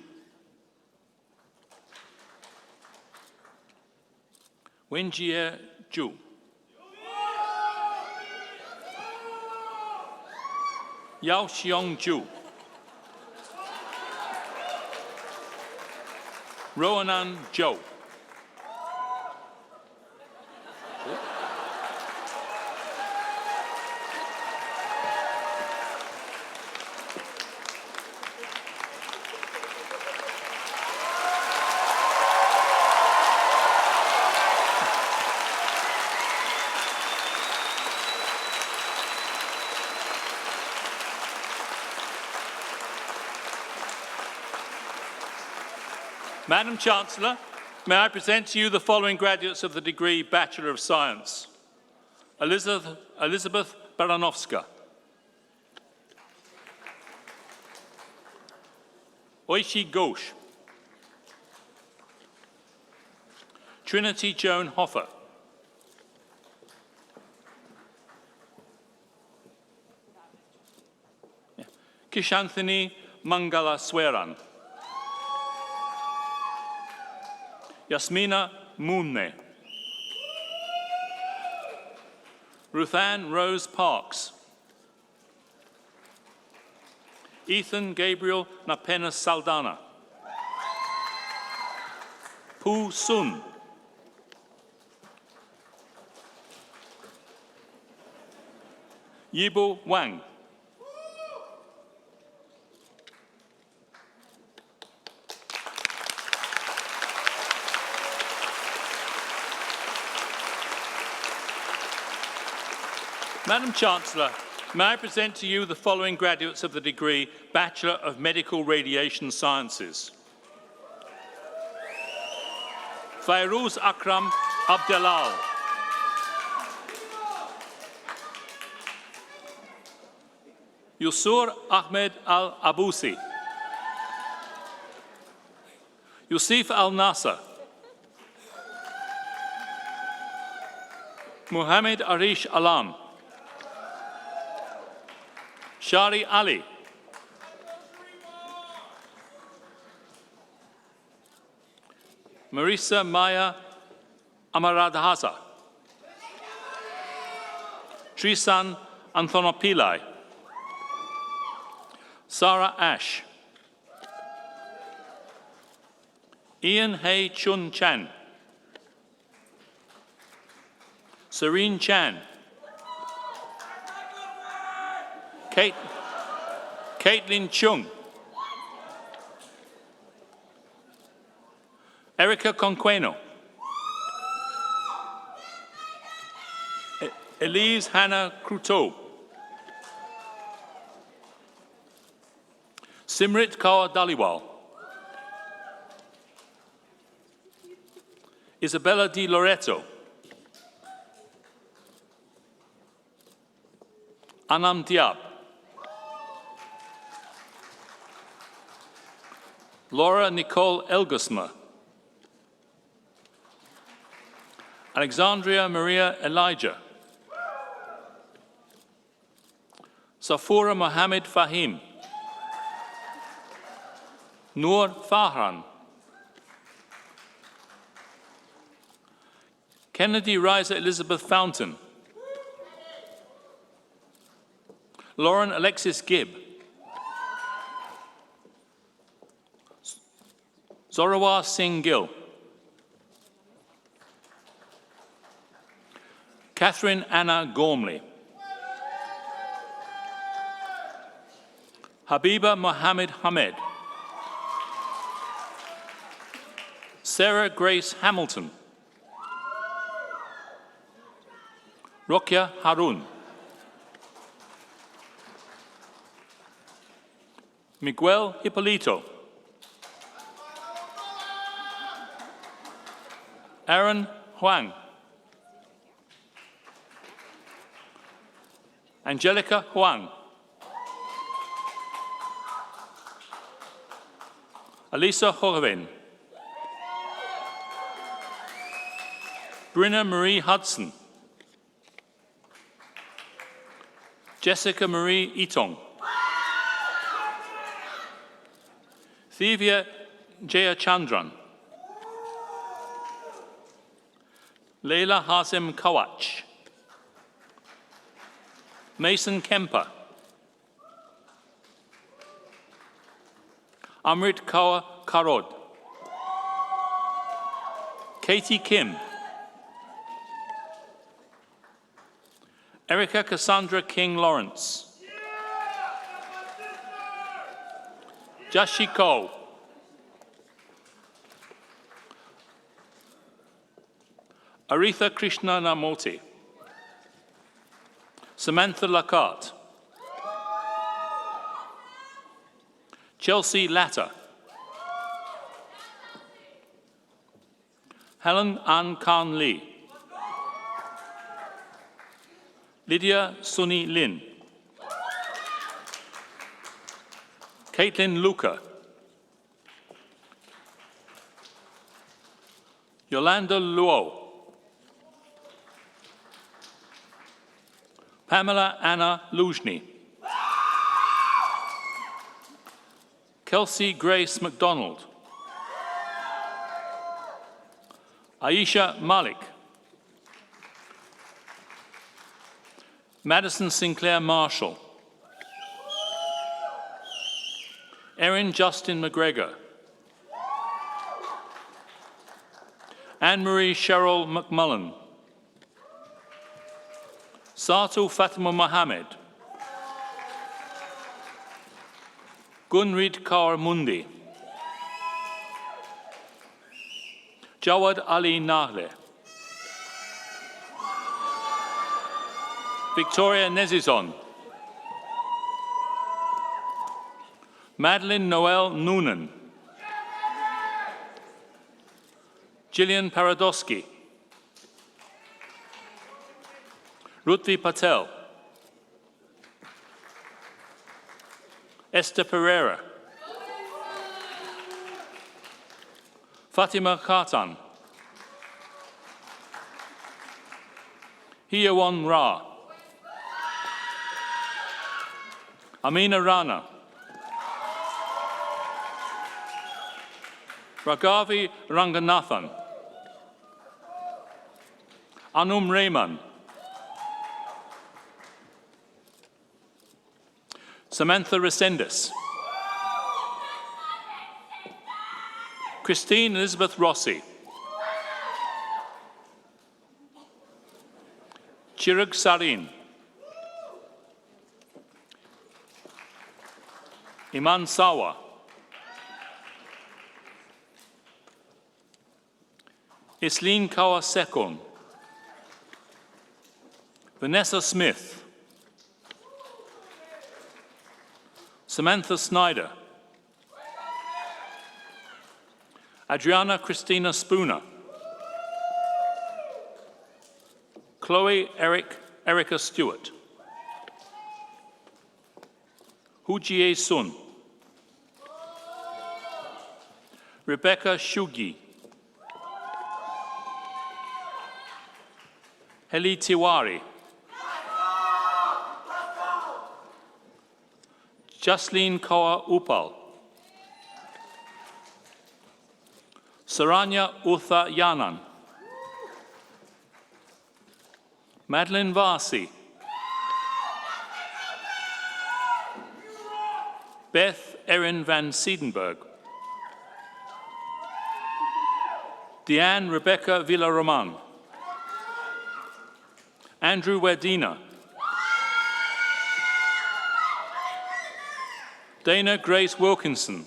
Wenjie Zhu. Yao Xiong Zhu. Roanan Zhou. Madam Chancellor, may I present to you the following graduates of the degree Bachelor of Science. Elizabeth Baranowska. Oishi Ghosh. Trinity Joan Hoffer. Kishanthini Mangala Sweran. Yasmina Moonne. Ruthann Rose Parks. Ethan Gabriel Napena Saldana. Pu Sun. Yibo Wang. Madam Chancellor, may I present to you the following graduates of the degree Bachelor of Medical Radiation Sciences. Fairuz Akram Abdelal. Yusur Ahmed Al-Abusi. Yusuf Al-Nasser. Muhammad Arish Alam. Shari Ali. Marisa Maya Amaradhasa. Trisan Anthonopillai. Sarah Ash. Ian Hei Chun Chan. Serene Chan. Caitlin Chung. Erica Conqueno. Elise Hannah Cruteau. Simrit Kaur Daliwal. Isabella Di Loreto. Anam Diab. Laura Nicole Elgusma. Alexandria Maria Elijah. Safura Mohammed Fahim. Noor Farhan. Kennedy Riza Elizabeth Fountain. Lauren Alexis Gibb. Zorawar Singh Gill. Catherine Anna Gormley. Habiba Mohammed Hamed. Sarah Grace Hamilton. Rokia Harun. Miguel Hippolito. Aaron Huang. Angelica Huang. Alisa Horven. Brinna Marie Hudson. Jessica Marie Itong. Thevia Jayachandran. Leila Hasim Kawach. Mason Kemper. Amrit Kaur Karod. Katie Kim. Erica Cassandra King Lawrence. Jashi Ko. Aritha Krishna Namoti. Samantha Lacarte. Chelsea Latter. Helen Ann Khan Lee. Lydia Sunny Lin. Caitlin Luca. Yolanda Luo. Pamela Anna Luzhny. Kelsey Grace McDonald. Aisha Malik. Madison Sinclair Marshall. Erin Justin McGregor. Anne-Marie Cheryl McMullen. Satu Fatima Mohammed. Gunrid Kaur Mundi. Jawad Ali Nahle. Victoria Nezizon. Madeline Noel Noonan. Gillian Paradosky. Rutvi Patel. Esther Pereira. Fatima Khartan. Hiyawan Ra. Amina Rana. Raghavi Ranganathan. Anum Rehman. Samantha Resendez. Christine Elizabeth Rossi. Chirag Sarin. Iman Sawa. Isleen Kaur Sekon. Vanessa Smith. Samantha Snyder. Adriana Christina Spooner. Chloe Erica Stewart. Hu Jie Sun. Rebecca Shugi. Heli Tiwari. Jasleen Kaur Upal. Saranya Utha Yanan. Madeline Varsi. Beth Erin van Siedenberg. Deanne Rebecca Villaroman. Andrew Wedina. Dana Grace Wilkinson.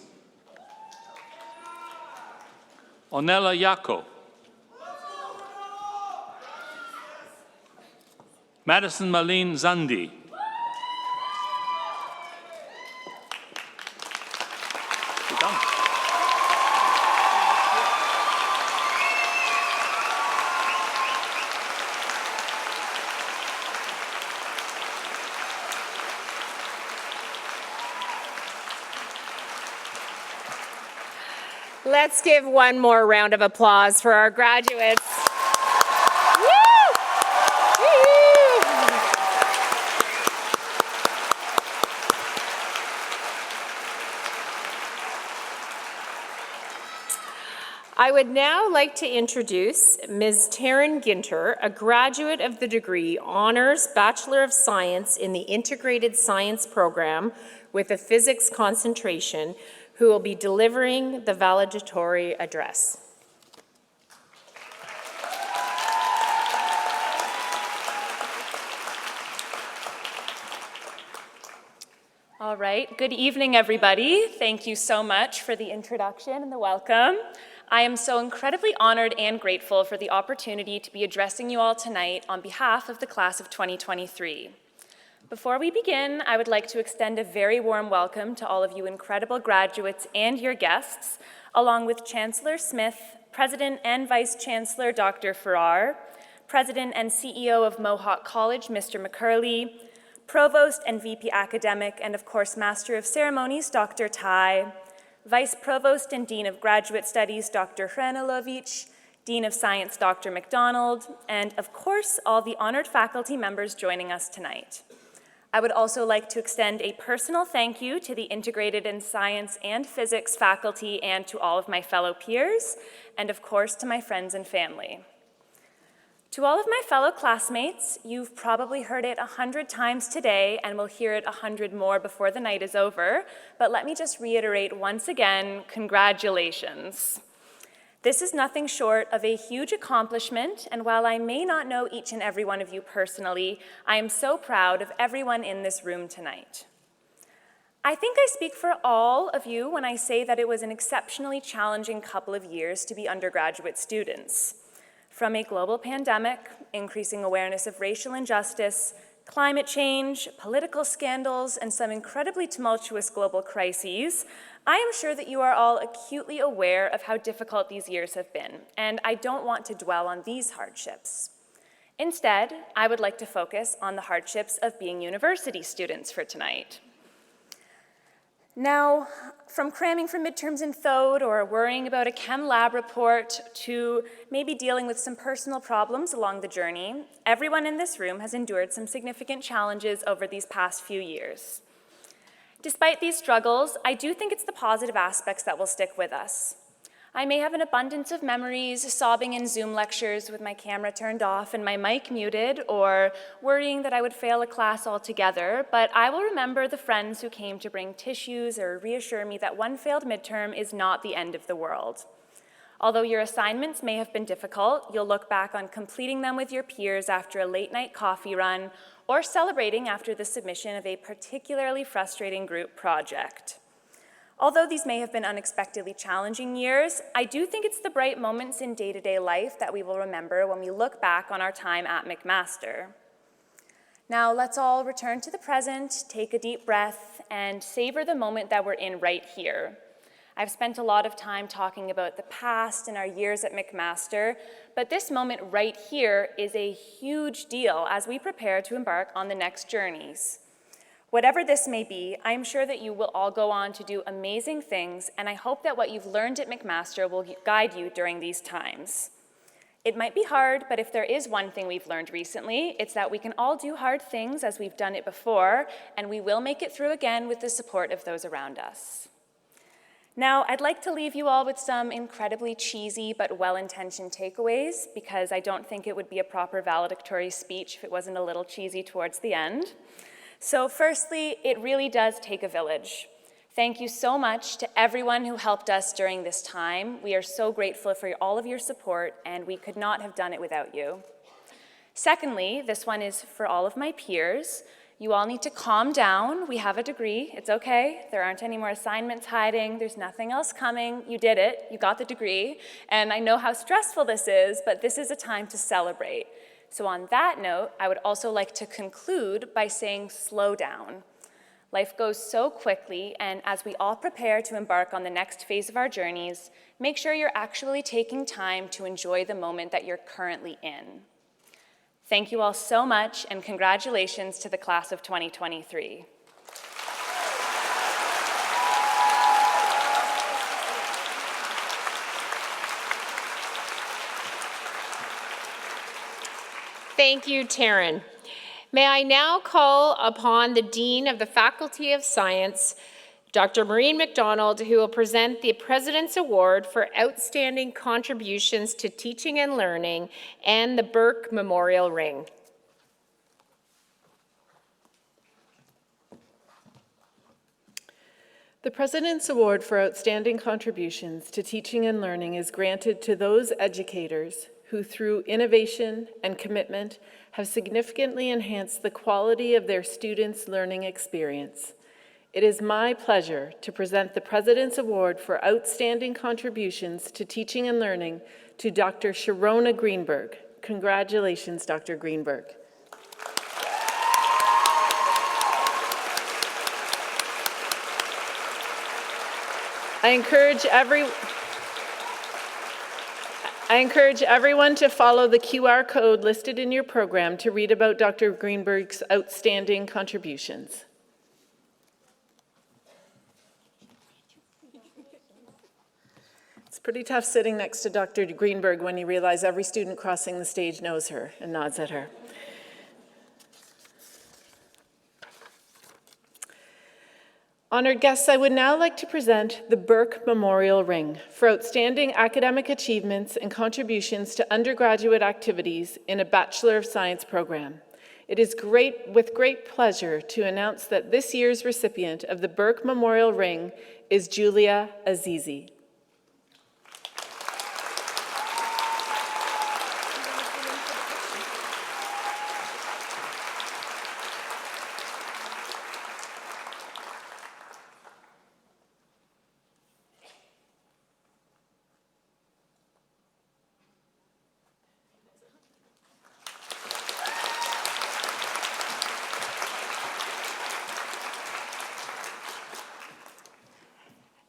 Onella Yako. Madison Marlene Zandi. You're done. Let's give one more round of applause for our graduates. Woo! Woo! I would now like to introduce Ms. Taryn Ginter, a graduate of the degree Honors Bachelor of Science in the Integrated Science Program with a physics concentration, who will be delivering the valedictory address. All right, good evening, everybody. Thank you so much for the introduction and the welcome. I am so incredibly honored and grateful for the opportunity to be addressing you all tonight on behalf of the class of 2023. Before we begin, I would like to extend a very warm welcome to all of you incredible graduates and your guests, along with Chancellor Smith, President and Vice Chancellor Dr. Farrar, President and CEO of Mohawk College, Mr. McCurley, Provost and VP Academic, and of course, Master of Ceremonies, Dr. Tai, Vice Provost and Dean of Graduate Studies, Dr. Hranilovic, Dean of Science, Dr. McDonald, and of course, all the honored faculty members joining us tonight. I would also like to extend a personal thank you to the Integrated in Science and Physics faculty and to all of my fellow peers, and of course to my friends and family. To all of my fellow classmates, you've probably heard it 100 times today and will hear it 100 more before the night is over, but let me just reiterate once again, congratulations. This is nothing short of a huge accomplishment, and while I may not know each and every one of you personally, I am so proud of everyone in this room tonight. I think I speak for all of you when I say that it was an exceptionally challenging couple of years to be undergraduate students. From a global pandemic, increasing awareness of racial injustice, climate change, political scandals, and some incredibly tumultuous global crises, I am sure that you are all acutely aware of how difficult these years have been, and I don't want to dwell on these hardships. Instead, I would like to focus on the hardships of being university students for tonight. Now, from cramming for midterms in Thode or worrying about a chem lab report to maybe dealing with some personal problems along the journey, everyone in this room has endured some significant challenges over these past few years. Despite these struggles, I do think it's the positive aspects that will stick with us. I may have an abundance of memories, sobbing in Zoom lectures with my camera turned off and my mic muted, or worrying that I would fail a class altogether, but I will remember the friends who came to bring tissues or reassure me that one failed midterm is not the end of the world. Although your assignments may have been difficult, you'll look back on completing them with your peers after a late-night coffee run, or celebrating after the submission of a particularly frustrating group project. Although these may have been unexpectedly challenging years, I do think it's the bright moments in day-to-day life that we will remember when we look back on our time at McMaster. Now, let's all return to the present, take a deep breath, and savor the moment that we're in right here. I've spent a lot of time talking about the past and our years at McMaster, but this moment right here is a huge deal as we prepare to embark on the next journeys. Whatever this may be, I'm sure that you will all go on to do amazing things, and I hope that what you've learned at McMaster will guide you during these times. It might be hard, but if there is one thing we've learned recently, it's that we can all do hard things as we've done it before, and we will make it through again with the support of those around us. Now, I'd like to leave you all with some incredibly cheesy but well-intentioned takeaways, because I don't think it would be a proper valedictory speech if it wasn't a little cheesy towards the end. So firstly, it really does take a village. Thank you so much to everyone who helped us during this time. We are so grateful for all of your support, and we could not have done it without you. Secondly, this one is for all of my peers. You all need to calm down. We have a degree. It's okay. There aren't any more assignments hiding. There's nothing else coming. You did it. You got the degree. And I know how stressful this is, but this is a time to celebrate. So on that note, I would also like to conclude by saying slow down. Life goes so quickly, and as we all prepare to embark on the next phase of our journeys, make sure you're actually taking time to enjoy the moment that you're currently in. Thank you all so much, and congratulations to the class of 2023. Thank you, Taryn. May I now call upon the Dean of the Faculty of Science, Dr. Maureen McDonald, who will present the President's Award for Outstanding Contributions to Teaching and Learning and the Burke Memorial Ring. The President's Award for Outstanding Contributions to Teaching and Learning is granted to those educators who, through innovation and commitment, have significantly enhanced the quality of their students' learning experience. It is my pleasure to present the President's Award for Outstanding Contributions to Teaching and Learning to Dr. Sharona Greenberg. Congratulations, Dr. Greenberg. I encourage I encourage everyone to follow the QR code listed in your program to read about Dr. Greenberg's outstanding contributions. It's pretty tough sitting next to Dr. Greenberg when you realize every student crossing the stage knows her and nods at her. Honored guests, I would now like to present the Burke Memorial Ring for outstanding academic achievements and contributions to undergraduate activities in a Bachelor of Science program. It is with great pleasure to announce that this year's recipient of the Burke Memorial Ring is Julia Azizi.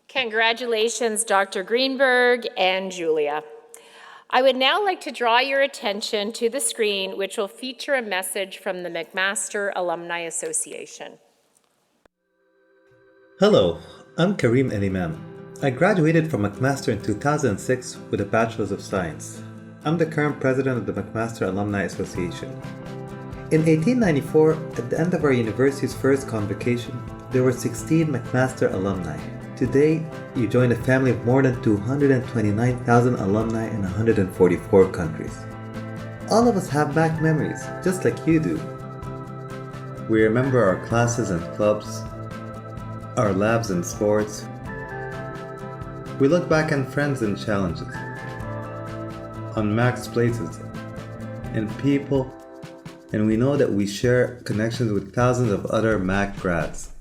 Congratulations, Dr. Greenberg and Julia. I would now like to draw your attention to the screen, which will feature a message from the McMaster Alumni Association. Hello, I'm Kareem El-Imam. I graduated from McMaster in 2006 with a Bachelor's of Science. I'm the current president of the McMaster Alumni Association. In 1894, at the end of our university's first convocation, there were 16 McMaster alumni. Today, you join a family of more than 229,000 alumni in 144 countries. All of us have back memories, just like you do. We remember our classes and clubs, our labs and sports. We look back on friends and challenges, on max places, and people, and we know that we share connections with thousands of other MAC grads.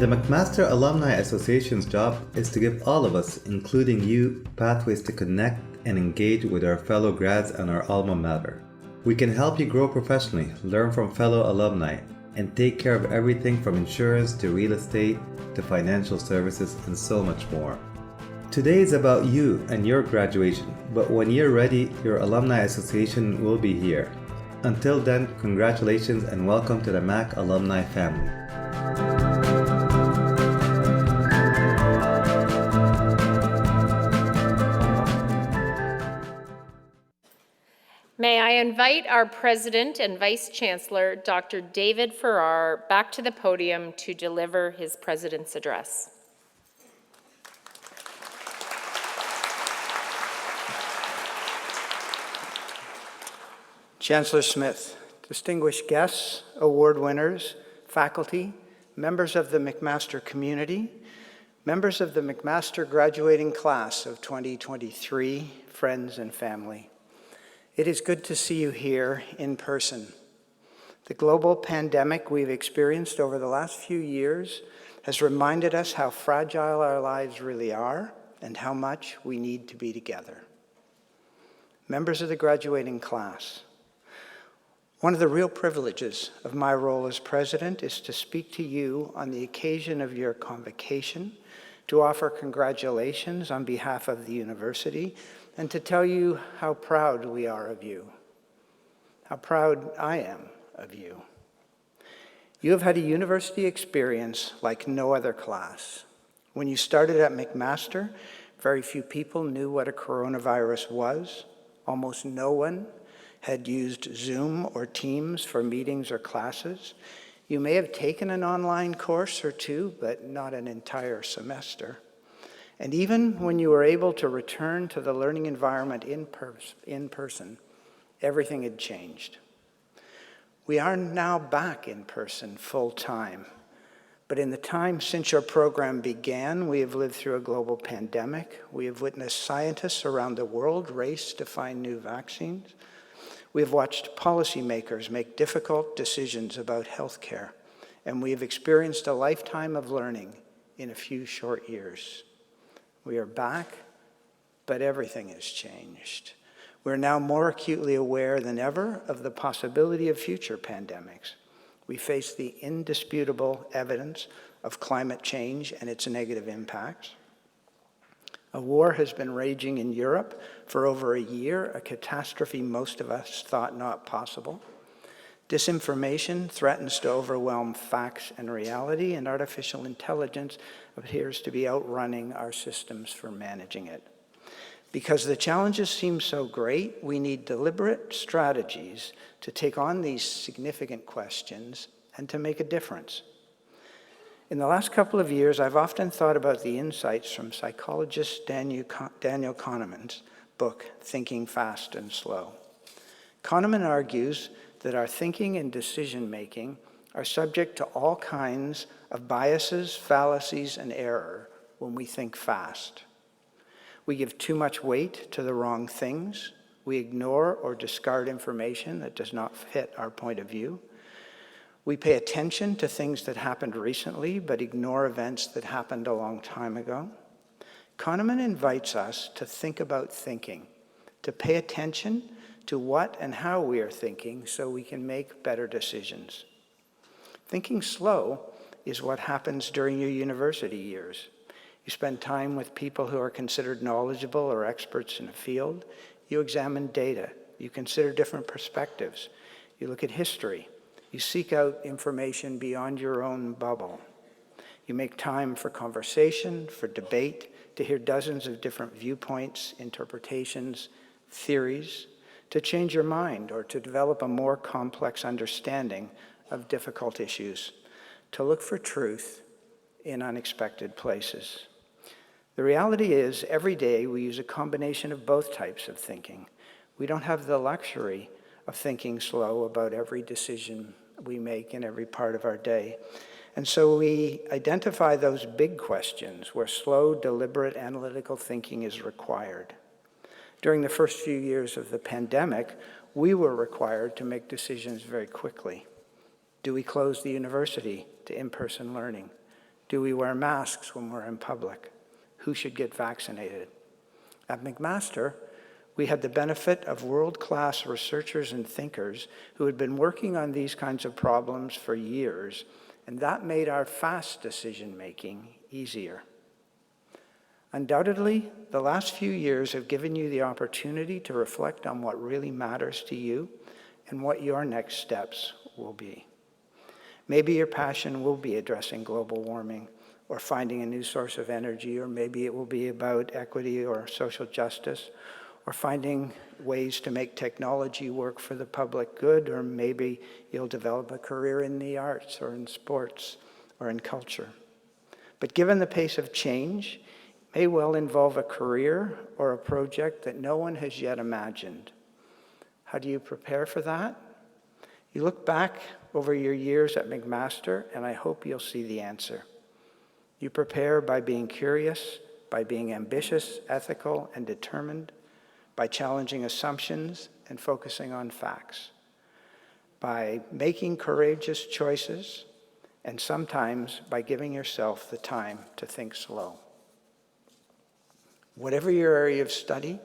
The McMaster Alumni Association's job is to give all of us, including you, pathways to connect and engage with our fellow grads and our alma mater. We can help you grow professionally, learn from fellow alumni, and take care of everything from insurance to real estate to financial services and so much more. Today is about you and your graduation, but when you're ready, your Alumni Association will be here. Until then, congratulations and welcome to the MAC Alumni family. May I invite our President and Vice Chancellor, Dr. David Farrar, back to the podium to deliver his President's Address. Chancellor Smith, distinguished guests, award winners, faculty, members of the McMaster community, members of the McMaster graduating class of 2023, friends and family. It is good to see you here in person. The global pandemic we've experienced over the last few years has reminded us how fragile our lives really are and how much we need to be together. Members of the graduating class, one of the real privileges of my role as president is to speak to you on the occasion of your convocation, to offer congratulations on behalf of the university, and to tell you how proud we are of you, how proud I am of you. You have had a university experience like no other class. When you started at McMaster, very few people knew what a coronavirus was. Almost no one had used Zoom or Teams for meetings or classes. You may have taken an online course or two, but not an entire semester. And even when you were able to return to the learning environment in person, everything had changed. We are now back in person full time. But in the time since your program began, we have lived through a global pandemic. We have witnessed scientists around the world race to find new vaccines. We have watched policymakers make difficult decisions about healthcare. And we have experienced a lifetime of learning in a few short years. We are back, but everything has changed. We're now more acutely aware than ever of the possibility of future pandemics. We face the indisputable evidence of climate change and its negative impacts. A war has been raging in Europe for over a year, a catastrophe most of us thought not possible. Disinformation threatens to overwhelm facts and reality, and artificial intelligence appears to be outrunning our systems for managing it. Because the challenges seem so great, we need deliberate strategies to take on these significant questions and to make a difference. In the last couple of years, I've often thought about the insights from psychologist Daniel Kahneman's book, Thinking Fast and Slow. Kahneman argues that our thinking and decision-making are subject to all kinds of biases, fallacies, and error when we think fast. We give too much weight to the wrong things. We ignore or discard information that does not fit our point of view. We pay attention to things that happened recently, but ignore events that happened a long time ago. Kahneman invites us to think about thinking, to pay attention to what and how we are thinking so we can make better decisions. Thinking slow is what happens during your university years. You spend time with people who are considered knowledgeable or experts in a field. You examine data. You consider different perspectives. You look at history. You seek out information beyond your own bubble. You make time for conversation, for debate, to hear dozens of different viewpoints, interpretations, theories, to change your mind or to develop a more complex understanding of difficult issues, to look for truth in unexpected places. The reality is, every day we use a combination of both types of thinking. We don't have the luxury of thinking slow about every decision we make in every part of our day. And so we identify those big questions where slow, deliberate, analytical thinking is required. During the first few years of the pandemic, we were required to make decisions very quickly. Do we close the university to in-person learning? Do we wear masks when we're in public? Who should get vaccinated? At McMaster, we had the benefit of world-class researchers and thinkers who had been working on these kinds of problems for years, and that made our fast decision-making easier. Undoubtedly, the last few years have given you the opportunity to reflect on what really matters to you and what your next steps will be. Maybe your passion will be addressing global warming or finding a new source of energy, or maybe it will be about equity or social justice, or finding ways to make technology work for the public good, or maybe you'll develop a career in the arts or in sports or in culture. But given the pace of change, it may well involve a career or a project that no one has yet imagined. How do you prepare for that? You look back over your years at McMaster, and I hope you'll see the answer. You prepare by being curious, by being ambitious, ethical, and determined, by challenging assumptions and focusing on facts, by making courageous choices, and sometimes by giving yourself the time to think slow. Whatever your area of study,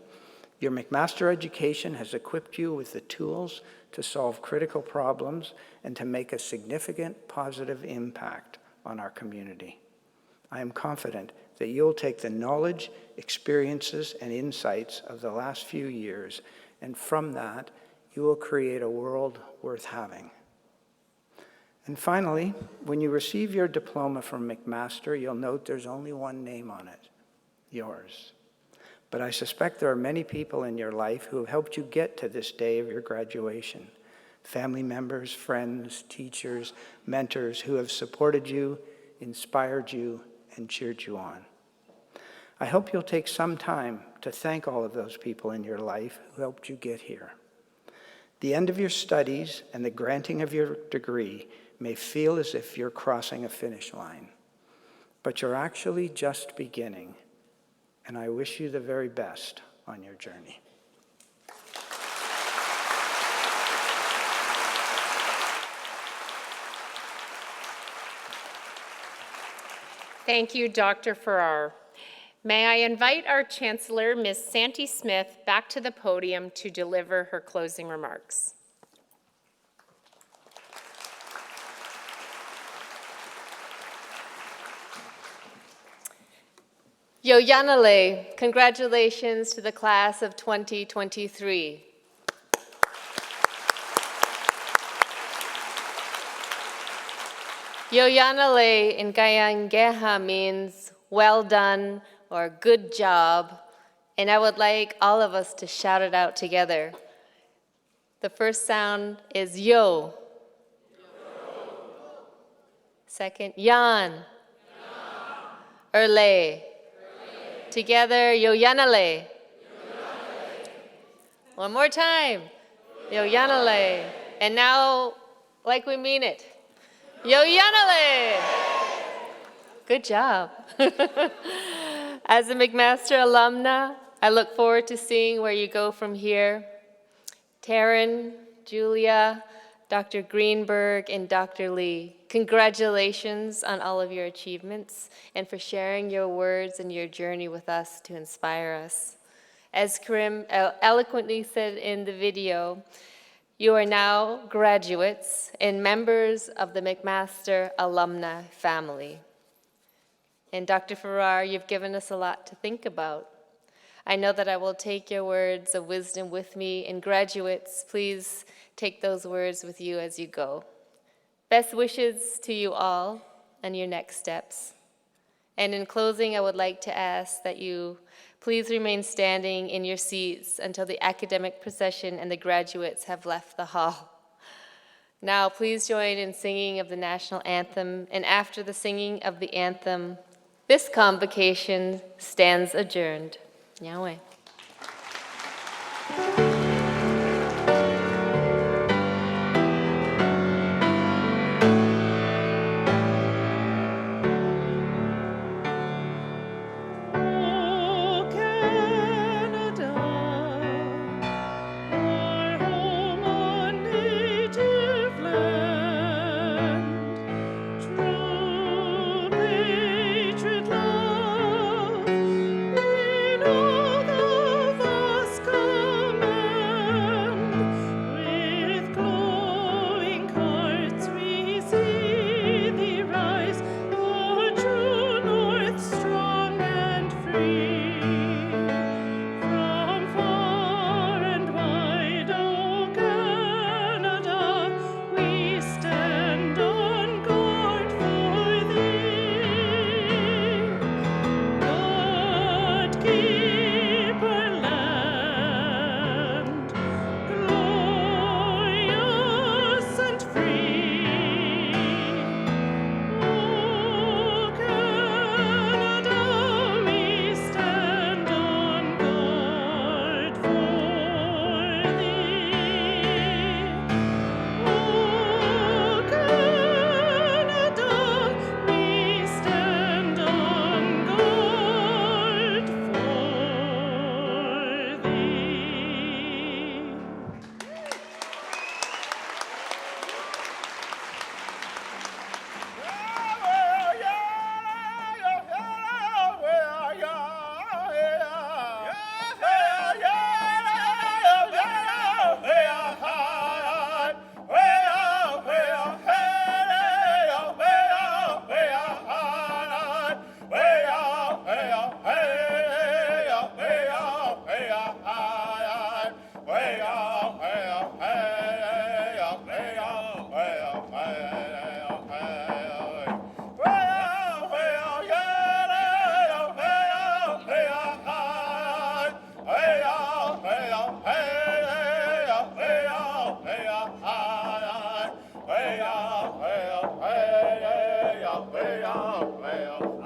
your McMaster education has equipped you with the tools to solve critical problems and to make a significant positive impact on our community. I am confident that you'll take the knowledge, experiences, and insights of the last few years, and from that, you will create a world worth having. And finally, when you receive your diploma from McMaster, you'll note there's only one name on it, yours. But I suspect there are many people in your life who have helped you get to this day of your graduation. Family members, friends, teachers, mentors who have supported you, inspired you, and cheered you on. I hope you'll take some time to thank all of those people in your life who helped you get here. The end of your studies and the granting of your degree may feel as if you're crossing a finish line, but you're actually just beginning, and I wish you the very best on your journey. Thank you, Dr. Farrar. May I invite our Chancellor, Ms. Santi Smith, back to the podium to deliver her closing remarks. Yo Yanale, congratulations to the class of 2023. Yo Yanale in Kayangeha means well done or good job, and I would like all of us to shout it out together. The first sound is yo. Second, yan. Erle. Together, yo yanale. One more time. Yo yanale. And now, like we mean it. Yo yanale. Good job. As a McMaster alumna, I look forward to seeing where you go from here. Taryn, Julia, Dr. Greenberg, and Dr. Lee, congratulations on all of your achievements and for sharing your words and your journey with us to inspire us. As Karim eloquently said in the video, you are now graduates and members of the McMaster alumni family. And Dr. Farrar, you've given us a lot to think about. I know that I will take your words of wisdom with me, and graduates, please take those words with you as you go. Best wishes to you all and your next steps. And in closing, I would like to ask that you please remain standing in your seats until the academic procession and the graduates have left the hall. Now, please join in singing of the national anthem, and after the singing of the anthem, this convocation stands adjourned. Yahweh. Way up.